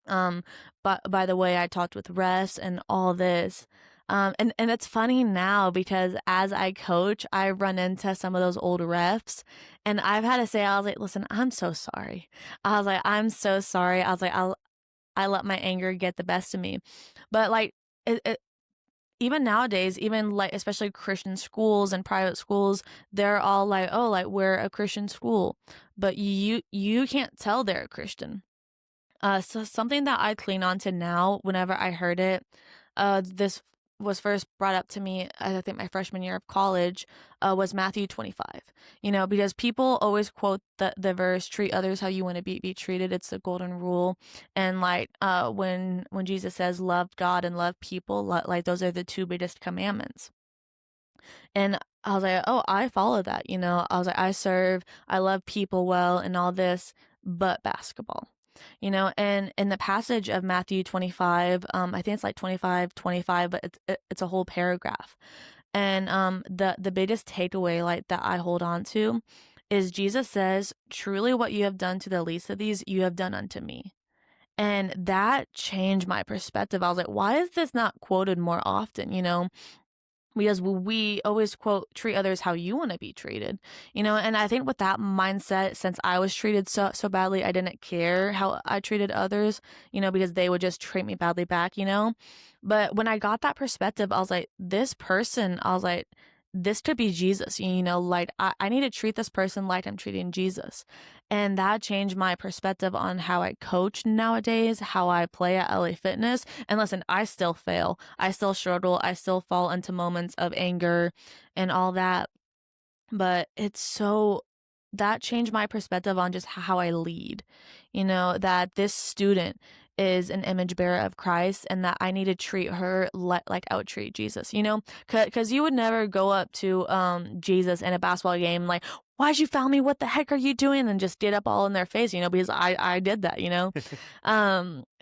Um, but by the way I talked with refs and all this. And it's funny now because as I coach, I run into some of those old refs, and I've had to say, I was like, listen, I'm so sorry. I was like, I'm so sorry. I was like, I let my anger get the best of me. But like, even nowadays, even like, especially Christian schools and private schools, they're all like, oh, like we're a Christian school, but you can't tell they're a Christian. So something that I cling on to now whenever I heard it, this was first brought up to me, I think my freshman year of college, was Matthew 25. Because people always quote the verse, "Treat others how you want to be treated." It's the golden rule, and like when Jesus says, "Love God and love people," like those are the two biggest commandments. And I was like, "Oh, I follow that." I was like, "I serve, I love people well, and all this, but basketball." And in the passage of Matthew 25, I think it's like 25, but it's a whole paragraph. And the biggest takeaway like that I hold on to is Jesus says, "Truly what you have done to the least of these, you have done unto me." And that changed my perspective. I was like, why is this not quoted more often? Because we always quote, "Treat others how you want to be treated." And I think with that mindset, since I was treated so badly, I didn't care how I treated others, because they would just treat me badly back. But when I got that perspective, I was like, this person, I was like, this could be Jesus. Like I need to treat this person like I'm treating Jesus. And that changed my perspective on how I coach nowadays, how I play at LA Fitness. And listen, I still fail. I still struggle. I still fall into moments of anger and all that. But that changed my perspective on just how I lead. That this student is an image bearer of Christ and that I need to treat her like I would treat Jesus, because you would never go up to Jesus in a basketball game like, "Why'd you foul me? What the heck are you doing?" And just get up all in their face, because I did that.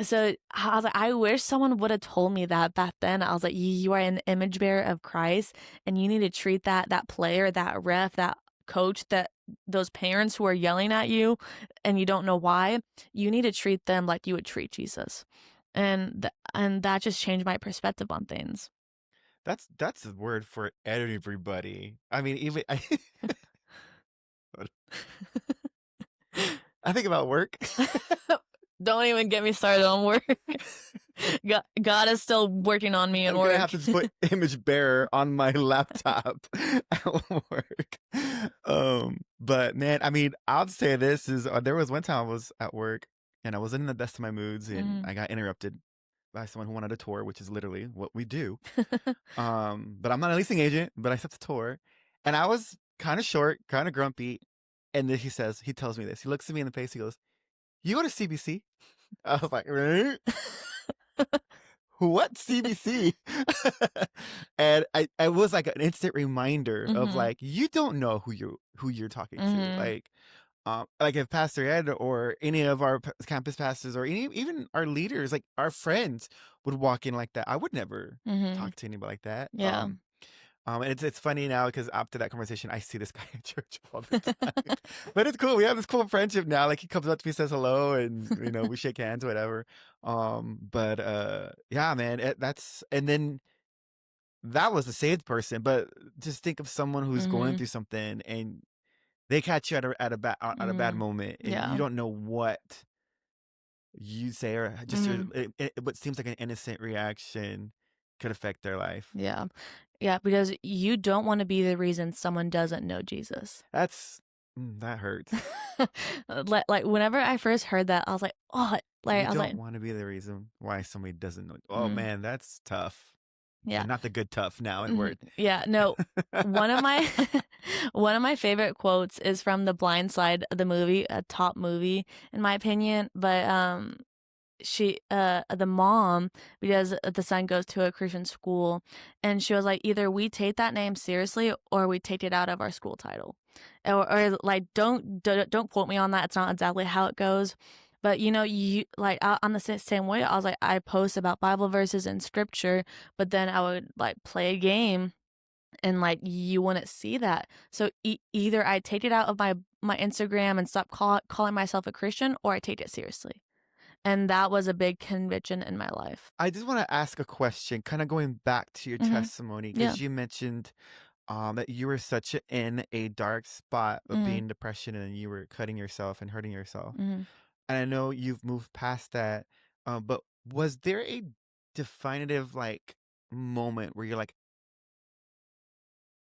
So I was like, I wish someone would have told me that back then. I was like, you are an image bearer of Christ and you need to treat that player, that ref, that coach, that those parents who are yelling at you and you don't know why, you need to treat them like you would treat Jesus. And that just changed my perspective on things. That's the word for everybody. I mean, even I think about work. Don't even get me started on work. God is still working on me in I'm gonna work. have to just put image bearer on my laptop at work. But man, I mean, I'll say this is there was one time I was at work and I wasn't in the best of my moods and Mhm. I got interrupted by someone who wanted a tour, which is literally what we do. But I'm not a leasing agent, but I set the tour, and I was kind of short, kind of grumpy, and then he tells me this. He looks at me in the face. He goes, "You go to CBC?" I was like, "Eh? What CBC?" And I was like an instant reminder of Mhm. like, you don't know who you're talking to. Mhm. Like if Pastor Ed or any of our campus pastors or even our leaders, like our friends, would walk in like that, I would never Mhm. talk to anybody like that. Yeah. And it's funny now because after that conversation, I see this guy in church all the time. But it's cool. We have this cool friendship now. Like he comes up to me, says hello, and we shake hands, whatever. But yeah, man, that's and then that was a saved person. But just think of someone who's going Mhm. through something and they catch you at a bad Mhm. moment, and you Yeah. don't know what you say or just Mhm. what seems like an innocent reaction could affect their life. Yeah. Yeah, because you don't wanna be the reason someone doesn't know Jesus. That hurts. Like, whenever I first heard that, I was like, "Oh," You I was like, don't want to be the reason why somebody doesn't know. Oh "Mm, man, that's tough. yeah." And not the good tough now in Mhm. word. Yeah, no, one of my one of my favorite quotes is from The Blind Side, of the movie, a top movie in my opinion, but, the mom, because the son goes to a Christian school, and she was like, "Either we take that name seriously or we take it out of our school title." Or like, don't quote me on that, it's not exactly how it goes, but, you like, I'm the same way. I was like, I post about Bible verses and scripture, but then I would, like, play a game and, like, you wouldn't see that. So either I take it out of my Instagram and stop calling myself a Christian, or I take it seriously. And that was a big conviction in my life. I just want to ask a question, kind of going back to your Mhm. testimony, Yeah. because you mentioned that you were in a dark spot of Mhm. being depression and you were cutting yourself and hurting yourself. Mhm. And I know you've moved past that, but was there a definitive like moment where you're like,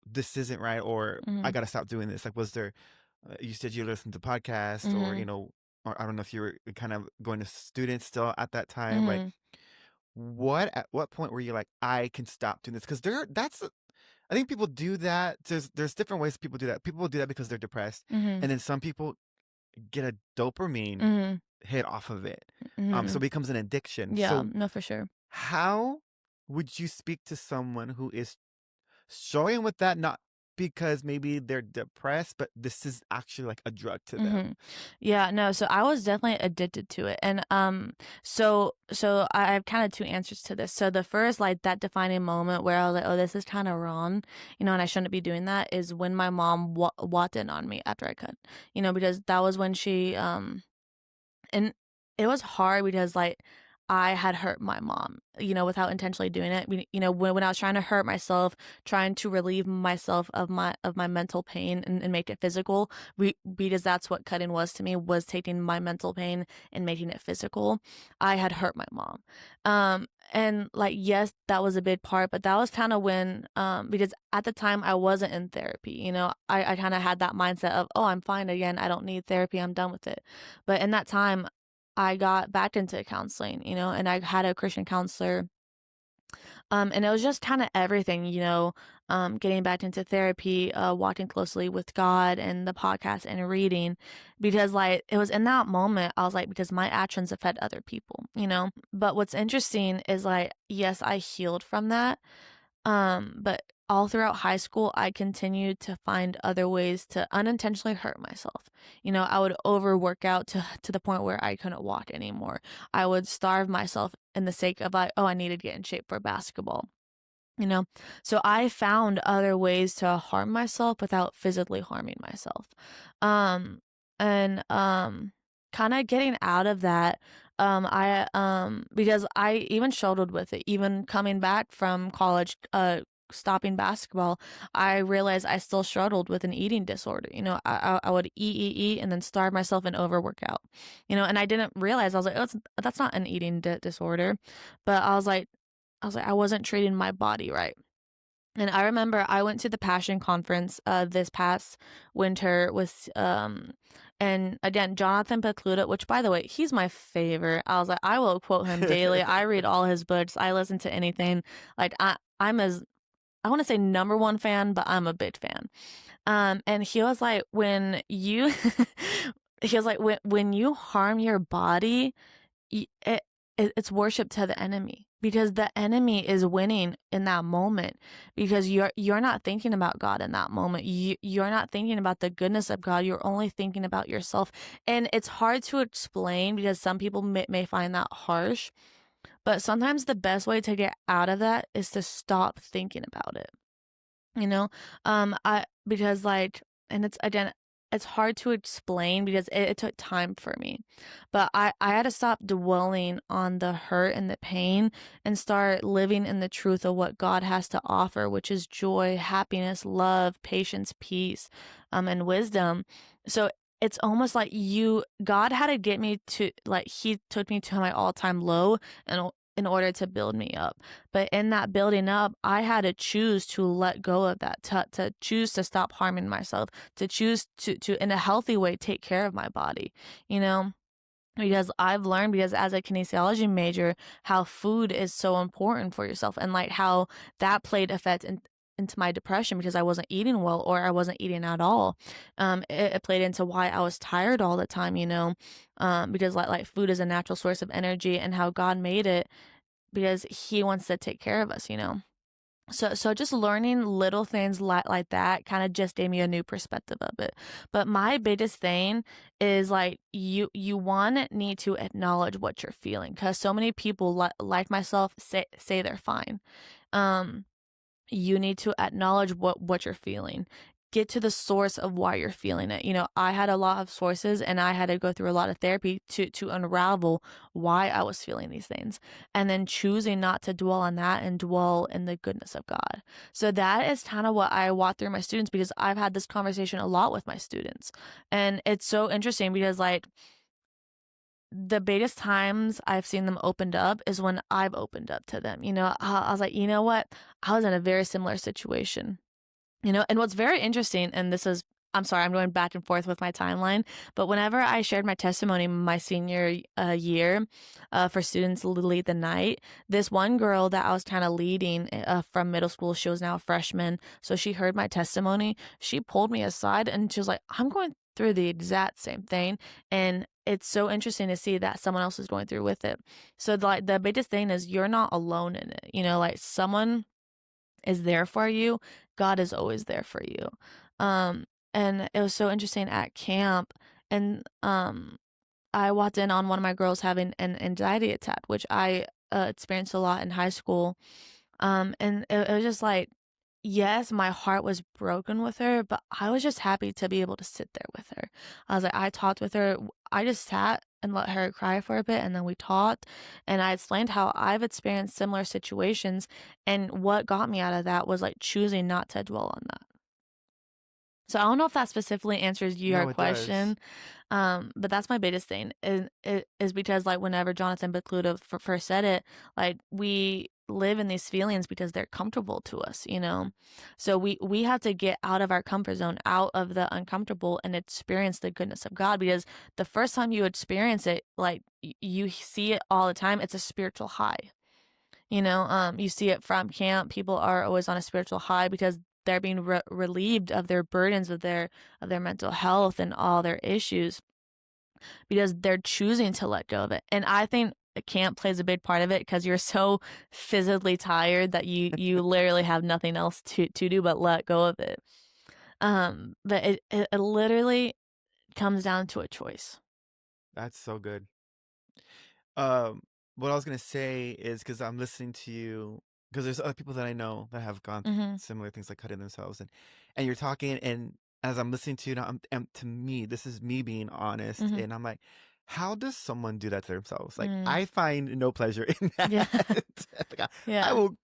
this isn't right, or I Mhm. got to stop doing this? Like, was there, you said you listened to podcasts or, Mhm. or I don't know if you were kind of going to students still at that time. Like, Mhm. at what point were you like, I can stop doing this? Because I think people do that. There's different ways people do that. People do that because they're depressed, Mhm. and then some people get a dopamine Mhm. hit off of it. So it Mhm. becomes an addiction. Yeah, So no, for sure. how would you speak to someone who is struggling with that? Not because maybe they're depressed, but this is actually like a drug to them. Mhm. Yeah, no, so I was definitely addicted to it. And I have kind of two answers to this. So the first, like, that defining moment where I was like, "Oh, this is kind of wrong," and I shouldn't be doing that, is when my mom walked in on me after I cut. Because that was when she and it was hard because, like, I had hurt my mom, without intentionally doing it. When I was trying to hurt myself, trying to relieve myself of my mental pain and make it physical, because that's what cutting was to me, was taking my mental pain and making it physical. I had hurt my mom. And, like, yes, that was a big part, but that was kind of when, because at the time I wasn't in therapy. I kind of had that mindset of, oh, I'm fine again. I don't need therapy. I'm done with it. But in that time, I got back into counseling, and I had a Christian counselor. And it was just kind of everything, getting back into therapy, walking closely with God and the podcast and reading, because, like, it was in that moment, I was like, because my actions affect other people. But what's interesting is, like, yes, I healed from that. But all throughout high school, I continued to find other ways to unintentionally hurt myself. I would overwork out to the point where I couldn't walk anymore. I would starve myself in the sake of, like, oh, I need to get in shape for basketball. You know, so I found other ways to harm myself without physically harming myself. Um, and kind of getting out of that, because I even struggled with it, even coming back from college, stopping basketball, I realized I still struggled with an eating disorder. I would eat, and then starve myself and overworkout. And I didn't realize, I was like, oh, that's not an eating disorder, but I was like, I wasn't treating my body right. And I remember I went to the Passion Conference this past winter and again, Jonathan Pecluda, which, by the way, he's my favorite. I was like, I will quote him daily. I read all his books. I listen to anything. Like, I want to say number one fan, but I'm a big fan. And he was like, he was like, when you harm your body, it's worship to the enemy, because the enemy is winning in that moment, because you're not thinking about God in that moment. You're not thinking about the goodness of God. You're only thinking about yourself. And it's hard to explain because some people may find that harsh, but sometimes the best way to get out of that is to stop thinking about it. You know, I because, like, and it's, again, it's hard to explain because it took time for me, but I had to stop dwelling on the hurt and the pain and start living in the truth of what God has to offer, which is joy, happiness, love, patience, peace, and wisdom. So it's almost like God had to get me to, like, He took me to my all-time low and in order to build me up. But in that building up, I had to choose to let go of that, to choose to stop harming myself, to choose to in a healthy way take care of my body, you know? Because I've learned, because as a kinesiology major, how food is so important for yourself, and, like, how that played effect into my depression because I wasn't eating well, or I wasn't eating at all. It played into why I was tired all the time, because, like, food is a natural source of energy, and how God made it because He wants to take care of us. So just learning little things like that kind of just gave me a new perspective of it. But my biggest thing is, like, you need to acknowledge what you're feeling, because so many people, like myself, say they're fine. Um, you need to acknowledge what you're feeling. Get to the source of why you're feeling it. I had a lot of sources, and I had to go through a lot of therapy to unravel why I was feeling these things, and then choosing not to dwell on that and dwell in the goodness of God. So that is kind of what I walk through my students, because I've had this conversation a lot with my students. And it's so interesting because, like, the biggest times I've seen them opened up is when I've opened up to them. I was like, you know what? I was in a very similar situation. And what's very interesting, and this is I'm sorry, I'm going back and forth with my timeline, but whenever I shared my testimony my senior year for students to lead the night, this one girl that I was kind of leading from middle school, she was now a freshman, so she heard my testimony. She pulled me aside and she was like, I'm going through the exact same thing. And it's so interesting to see that someone else is going through with it. So, like, the biggest thing is you're not alone in it. You know, like, someone is there for you. God is always there for you. Um, and it was so interesting at camp. And I walked in on one of my girls having an anxiety attack, which I experienced a lot in high school. And it was just like, yes, my heart was broken with her, but I was just happy to be able to sit there with her. I was like, I talked with her. I just sat and let her cry for a bit, and then we talked. And I explained how I've experienced similar situations. And what got me out of that was like choosing not to dwell on that. So I don't know if that specifically answers your No, it does. question, but that's my biggest thing, and it is because like whenever Jonathan Bacluta first said it, like we live in these feelings because they're comfortable to us, you know. So we have to get out of our comfort zone, out of the uncomfortable, and experience the goodness of God. Because the first time you experience it, like you see it all the time, it's a spiritual high. You know, you see it from camp. People are always on a spiritual high because they're being relieved of their burdens, of their mental health and all their issues because they're choosing to let go of it. And I think camp plays a big part of it because you're so physically tired that you literally have nothing else to do but let go of it. But it literally comes down to a choice. That's so good. Um, what I was gonna say is because I'm listening to you, because there's other people that I know that have gone through Mhm. similar things like cutting themselves, and you're talking, and as I'm listening to you, now, and to me, this is me being honest, Mhm. and I'm like, how does someone do that to themselves? Like, Mm. I find no pleasure in that. Yeah. Like, I Yeah. will.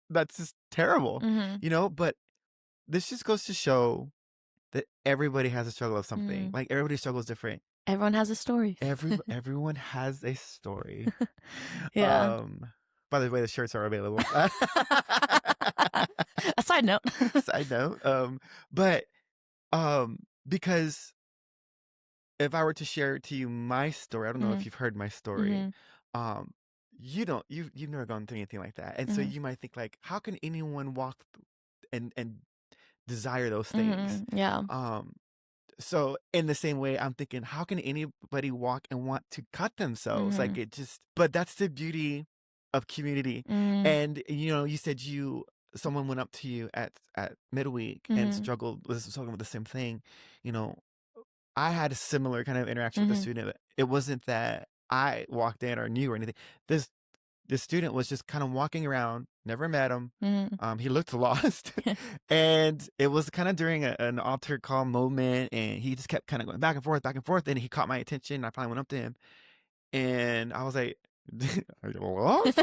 That's just terrible, Mhm. you know. But this just goes to show that everybody has a struggle of something. Mm. Like everybody's struggle is different. Everyone has a story. Everyone has a story. Yeah. Um, by the way, the shirts are available. A side note. Side note. But because if I were to share to you my story, I don't know if Mhm. you've heard my story. Mhm. Um, you've never gone through anything like that, and so Mhm. you might think like, how can anyone walk and desire those things? Mhm. Yeah. Um, So in the same way, I'm thinking, how can anybody walk and want to cut themselves? Like Mhm. it just, but that's the beauty of community. Mm. And you said someone went up to you at midweek and Mhm. was struggling with the same thing. You know, I had a similar kind of interaction with a Mhm. student. It wasn't that I walked in or knew or anything. This this student was just kind of walking around, never met him. Mhm. He looked lost. And it was kind of during an altar call moment. And he just kept kind of going back and forth, back and forth. And he caught my attention. I finally went up to him. And I was like, are you lost?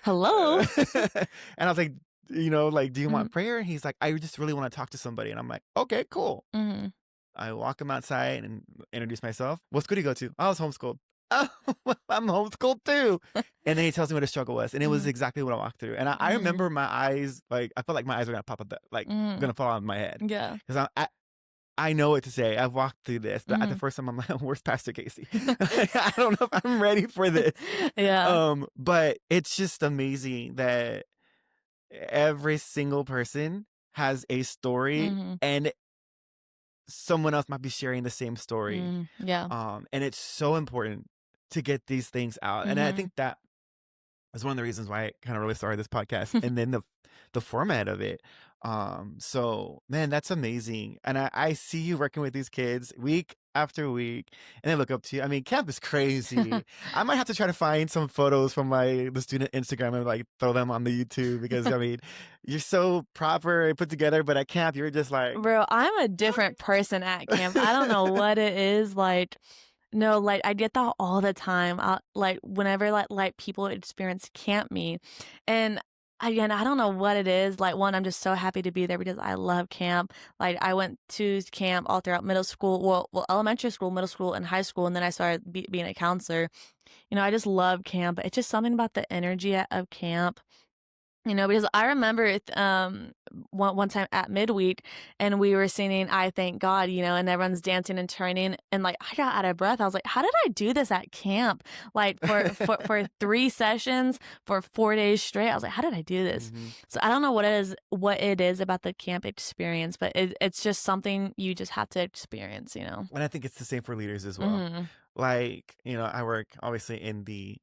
Hello. And I was like, like, do you Mhm. want prayer? And he's like, I just really want to talk to somebody. And I'm like, okay, cool. Mhm. I walk him outside and introduce myself. What school do you go to? I was homeschooled. Oh, well, I'm homeschooled too. And then he tells me what his struggle was. And it was Mhm. exactly what I walked through. And I Mhm. remember my eyes, like, I felt like my eyes were going to pop up, like, going Mhm. to fall out of my head. Yeah. Because I know what to say. I've walked through this. At the Mhm. first time, I'm like, where's Pastor Casey? I don't know if I'm ready for this. Yeah. But it's just amazing that every single person has a story, Mhm. and someone else might be sharing the same story. Mhm. Yeah. And it's so important to get these things out. And I Mhm. think that is one of the reasons why I kind of really started this podcast, and then the format of it. So man, that's amazing. And I see you working with these kids week after week, and they look up to you. I mean, camp is crazy. I might have to try to find some photos from the student Instagram and like throw them on the YouTube, because I mean, you're so proper and put together, but at camp you're just like Bro, I'm a different person at camp. I don't know what it is, like no, like, I get that all the time. Like, whenever, like, people experience camp me, and again, I don't know what it is. Like, one, I'm just so happy to be there because I love camp. Like, I went to camp all throughout middle school, elementary school, middle school, and high school, and then I started being a counselor. You know, I just love camp. It's just something about the energy of camp Because I remember one time at midweek, and we were singing "I Thank God," and everyone's dancing and turning, and like I got out of breath. I was like, "How did I do this at camp? Like for 3 sessions for 4 days straight?" I was like, "How did I do this?" Hmm. So I don't know what it is about the camp experience, but it's just something you just have to experience. And I think it's the same for leaders as well. Mhm. Like, I work obviously in the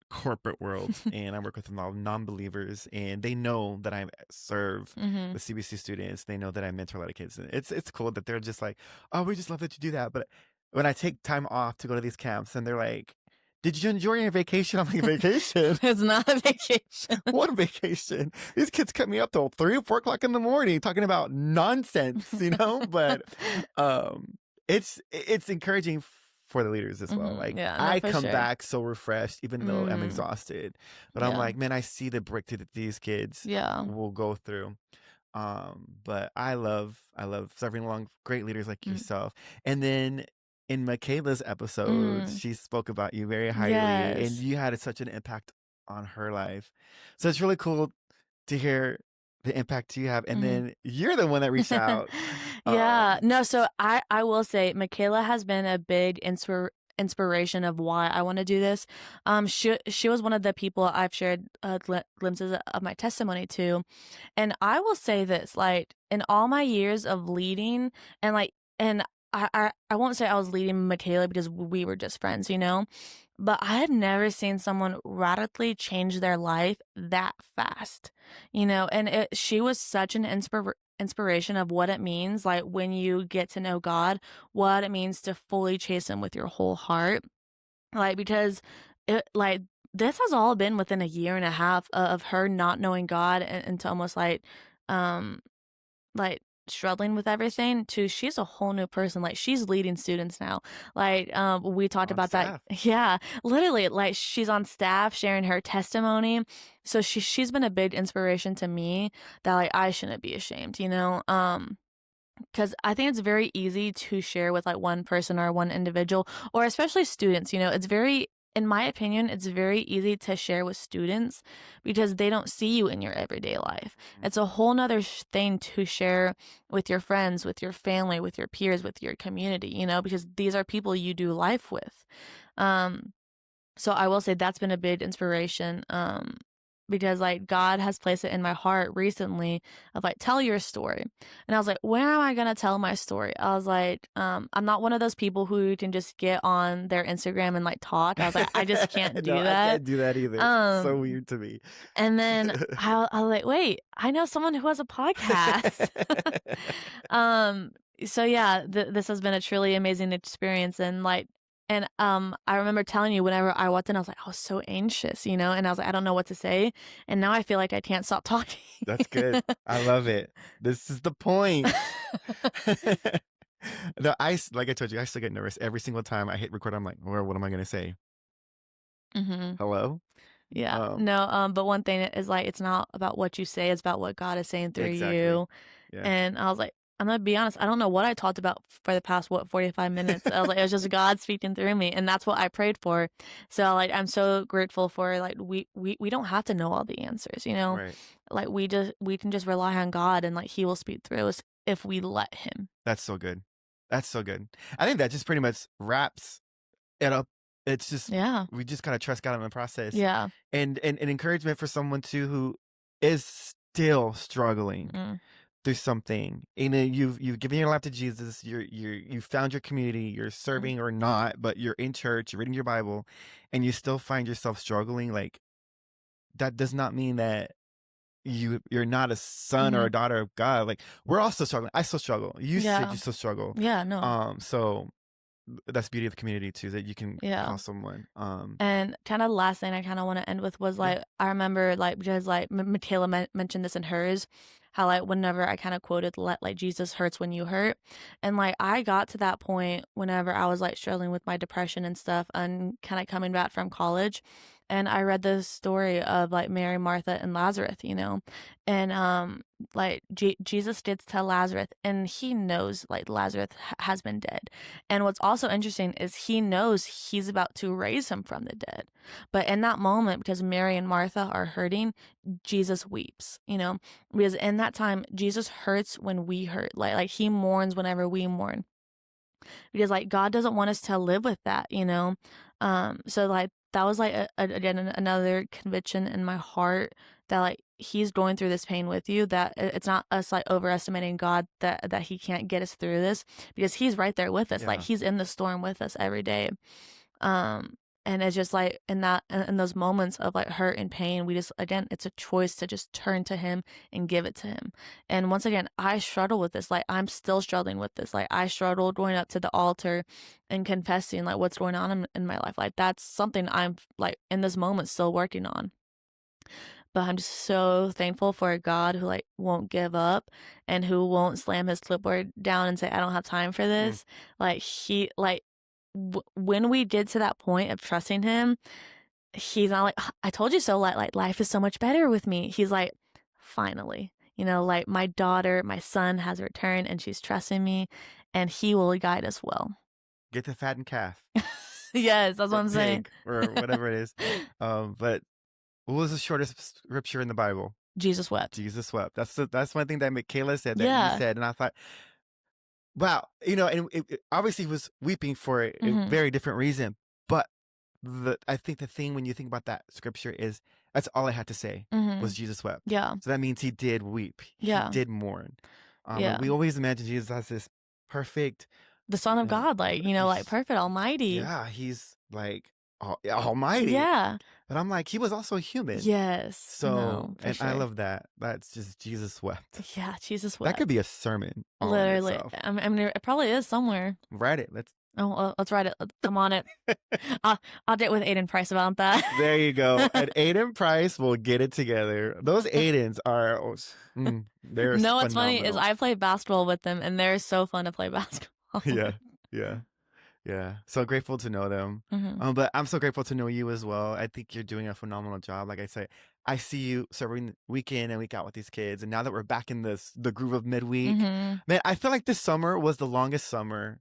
corporate world, and I work with non-believers, and they know that I serve Mhm. with CBC students. They know that I mentor a lot of kids. And it's cool that they're just like, "Oh, we just love that you do that." But when I take time off to go to these camps, and they're like, "Did you enjoy your vacation?" I'm like, "Vacation? It's not a vacation. What vacation? These kids kept me up till 3 or 4 o'clock in the morning talking about nonsense." But um, it's encouraging for the leaders as well. Mhm. Like, Yeah, no, I for come sure. back so refreshed, even though I'm Mm. exhausted. But I'm Yeah. like, man, I see the breakthrough that these kids Yeah. will go through. But I love serving along great leaders like Mm. yourself. And then in Michaela's episode, Mm. she spoke about you very highly, and Yes. you had such an impact on her life. So it's really cool to hear the impact you have. And Mhm. then you're the one that reached out. Yeah. Um, No, so I will say Michaela has been a big inspiration of why I want to do this. She was one of the people I've shared glimpses of my testimony to, and I will say this, like in all my years of leading, and I won't say I was leading Michaela because we were just friends. But I had never seen someone radically change their life that fast. And she was such an inspiration of what it means, like when you get to know God, what it means to fully chase Him with your whole heart. Like, because this has all been within a year and a half of her not knowing God and to almost um, like struggling with everything to she's a whole new person. Like she's leading students now. We talked on about that. staff. Yeah, literally, like she's on staff sharing her testimony. So she's been a big inspiration to me that like I shouldn't be ashamed. Because I think it's very easy to share with like one person or one individual, or especially students. It's very, in my opinion, it's very easy to share with students because they don't see you in your everyday life. Mhm. It's a whole nother thing to share with your friends, with your family, with your peers, with your community, because these are people you do life with. Um, so I will say that's been a big inspiration, because, like, God has placed it in my heart recently of, like, tell your story. And I was like, where am I gonna tell my story? I was like, I'm not one of those people who can just get on their Instagram and, like, talk. I was like, I just can't No, do I that. can't do that either. It's so Um, weird to me. and then I was like, wait, I know someone who has a podcast. Um, so yeah, this has been a truly amazing experience, and I remember telling you whenever I walked in, I was like, I was so anxious, and I was like, I don't know what to say, and now I feel like I can't stop talking. That's good. I love it. This is the point. No, like I told you, I still get nervous every single time I hit record. I'm like, well, what am I gonna say? Mhm. Hello? Yeah. Um, No, but one thing is like it's not about what you say, it's about what God is saying through exactly. you. Yeah. And I was like, I'm gonna be honest, I don't know what I talked about for the past 45 minutes. I was like, it was just God speaking through me, and that's what I prayed for. So like I'm so grateful for like we don't have to know all the answers. Right. Like we can just rely on God and like He will speak through us if we let Him. That's so good. That's so good. I think that just pretty much wraps it up. It's just Yeah. we just gotta trust God in the process, Yeah. and an encouragement for someone too who is still struggling Mm, through something. You've given your life to Jesus. You found your community. You're mm, serving or not, but you're in church. You're reading your Bible, and you still find yourself struggling. Like, that does not mean that you're not a son or mhm. a daughter of God. Like, we're all still struggling. I still struggle. You said Yeah. you still struggle. Yeah, no. So that's the beauty of the community too, that you can Yeah. call someone. And kind of the last thing I kind of want to end with was Yeah. like I remember like because like Michaela mentioned this in hers, how like whenever I kind of quoted let like Jesus hurts when you hurt, and like I got to that point whenever I was like struggling with my depression and stuff and kind of coming back from college. and I read the story of like Mary, Martha, and Lazarus, and like Jesus did tell Lazarus, and he knows like Lazarus has been dead. And what's also interesting is he knows he's about to raise him from the dead. But in that moment, because Mary and Martha are hurting, Jesus weeps, because in that time, Jesus hurts when we hurt. Like he mourns whenever we mourn. Because like God doesn't want us to live with that. So like that was like again another conviction in my heart that like he's going through this pain with you, that it's not us like overestimating God, that he can't get us through this, because he's right there with us. Like Yeah. he's in the storm with us every day. um and it's just like in those moments of like hurt and pain, we just, again, it's a choice to just turn to him and give it to him. And once again, I struggle with this. Like I'm still struggling with this. Like I struggled going up to the altar and confessing like what's going on in my life. Like that's something I'm like in this moment still working on. But I'm just so thankful for a God who like won't give up and who won't slam his clipboard down and say, I don't have time for Mm. this. Like he like when we get to that point of trusting him, he's not like, I told you so, like life is so much better with me. He's like, finally, like my daughter, my son has returned and she's trusting me, and he will guide us well. Get the fattened calf Yes, that's what or I'm saying. pig or whatever it is. But what was the shortest scripture in the Bible? Jesus wept. Jesus wept. That's one thing that Michaela said, that you Yeah. said, and I thought, wow, and obviously he was weeping for a Mhm. very different reason. But I think the thing when you think about that scripture is that's all I had to say was Mhm. Jesus wept. Yeah. So that means he did weep. He Yeah. did mourn. And Yeah. we always imagine Jesus as this perfect, The Son of God, like, like he's, perfect, almighty. yeah, he's like almighty. Yeah. But I'm like, he was also human. Yes. So, No, for and I sure. love that. That's just Jesus wept. Yeah, Jesus That could wept. be a sermon all in Literally. itself. I mean, it probably is somewhere. Write it. Let's. Oh, well, let's write it. I'm on it. I'll get with Aiden Price about that. There you go. And Aiden Price will get it together. Those Aidens are, they're No, what's funny is phenomenal. I play basketball with them, and they're so fun to play basketball Yeah, with. yeah, yeah. So grateful to know them. Mhm. But I'm so grateful to know you as well. I think you're doing a phenomenal job. Like I say, I see you serving week in and week out with these kids. And now that we're back in the groove of midweek, Mhm. man, I feel like this summer was the longest summer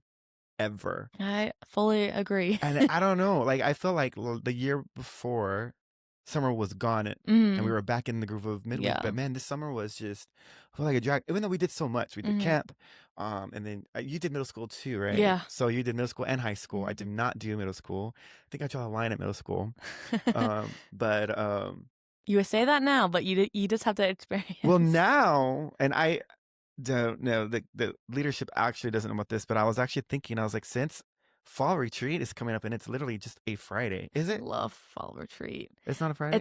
ever. I fully agree. And I don't know, like I feel like the year before, summer was gone, and we Mhm. were back in the groove of midweek. Yeah. But man, this summer was just, I feel like a drag. Even though we did so much, we did Mhm. camp, and then you did middle school too, right? Yeah. So you did middle school and high school. I Mhm. did not do middle school. I think I drew a line at middle school. But You would say that now, but you just have to experience. well now, and I don't know, the leadership actually doesn't know about this, but I was actually thinking, I was like, since fall retreat is coming up and it's literally just a Friday, is it? Love fall retreat. It's not a Friday?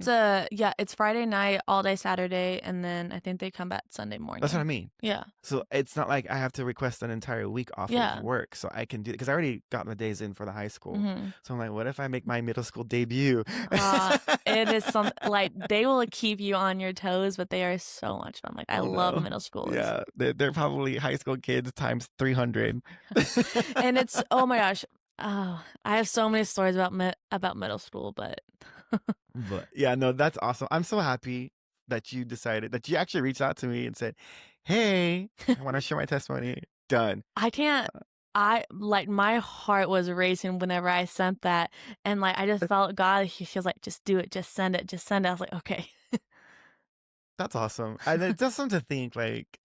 It's Friday night, all day Saturday, and then I think they come back Sunday morning. That's what I mean. Yeah. So it's not like I have to request an entire week off Yeah. of work, so I can do it because I already got my days in for the high school. Mhm. So I'm like, what if I make my middle school debut? It is like they will keep you on your toes, but they are so much fun. Like I Oh, love no. middle schoolers. Yeah, they're probably high school kids times 300. And it's, oh my gosh. Oh, I have so many stories about middle school, but But yeah, no, that's awesome. I'm so happy that you decided, that you actually reached out to me and said, hey, I want to share my testimony. Done. I can't. My heart was racing whenever I sent that, and like I just felt God. He was like, just do it, just send it, just send it. I was like, okay. That's awesome. And it's just something to think like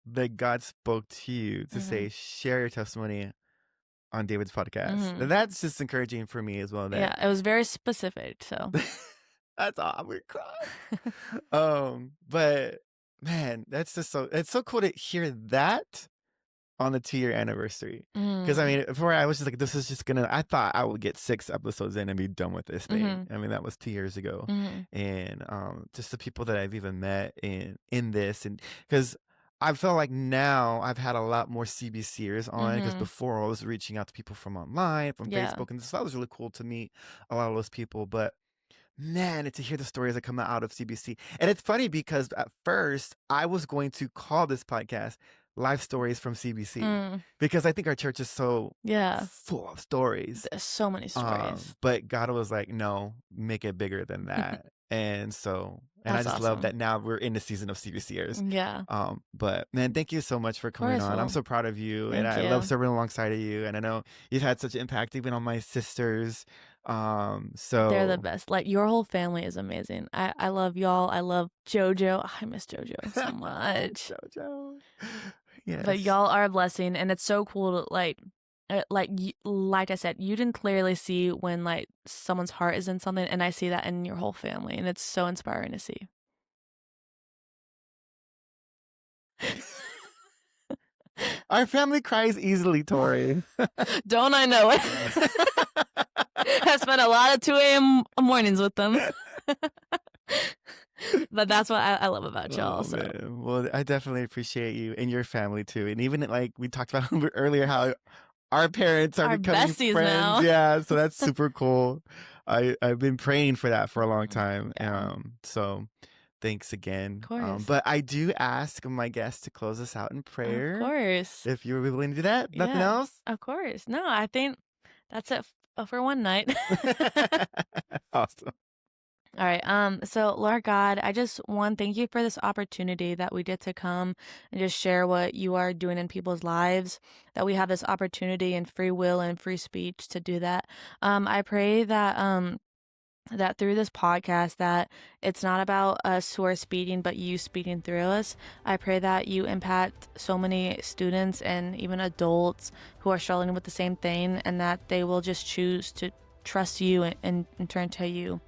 that God spoke to you to say, share your testimony on David's podcast. And that's just encouraging for me as well. That Yeah, it was very specific. So that's all. I'm gonna cry. But man, that's just it's so cool to hear that on the 2-year anniversary. Because I mean, before I was just like, this is just gonna, I thought I would get 6 episodes in and be done with this thing. I mean, that was 2 years ago. And just the people that I've even met in this, and because I feel like now I've had a lot more CBCers on, because before I was reaching out to people from online, from Facebook, and so that was really cool to meet a lot of those people. But man, to hear the stories that come out of CBC. And it's funny because at first I was going to call this podcast life stories from CBC, Mm, because I think our church is so yeah. full of stories. There's so many stories. But God was like, no, make it bigger than that. And I That's just love awesome. that now we're in the season of CBCers. Yeah, of But man, thank you so much for coming course. on. I'm Well, so proud of you, and thank I love you. serving alongside of you. And I know you've had such an impact even on my sisters. They're the So best. Like your whole family is amazing. I love y'all. I love JoJo. I miss JoJo so much. Jojo, But yes. y'all are a blessing, and it's so cool to like I said, you can clearly see when like someone's heart is in something, and I see that in your whole family, and it's so inspiring to see. Our family cries easily, Tori. Don't I know it? I've spent a lot of 2 a.m. mornings with them. But that's what I love about y'all. Oh So man. Well, I definitely appreciate you and your family too. And even like we talked about a little bit earlier, how our parents are our becoming besties friends. now. Yeah, so that's super cool. I've been praying for that for a long time. Yeah, of So thanks again. course. But I do ask my guests to close us out in Of prayer. course. If you're willing to do that. Nothing Yeah, else? of course. No, I think that's it for one night. Awesome. All right. So Lord God, I just want thank you for this opportunity that we get to come and just share what you are doing in people's lives, that we have this opportunity and free will and free speech to do that. I pray that through this podcast that it's not about us who are speaking but you speaking through us. I pray that you impact so many students and even adults who are struggling with the same thing, and that they will just choose to trust you and turn to you.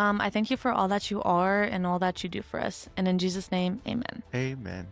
I thank you for all that you are and all that you do for us, and in Jesus' name, amen. Amen.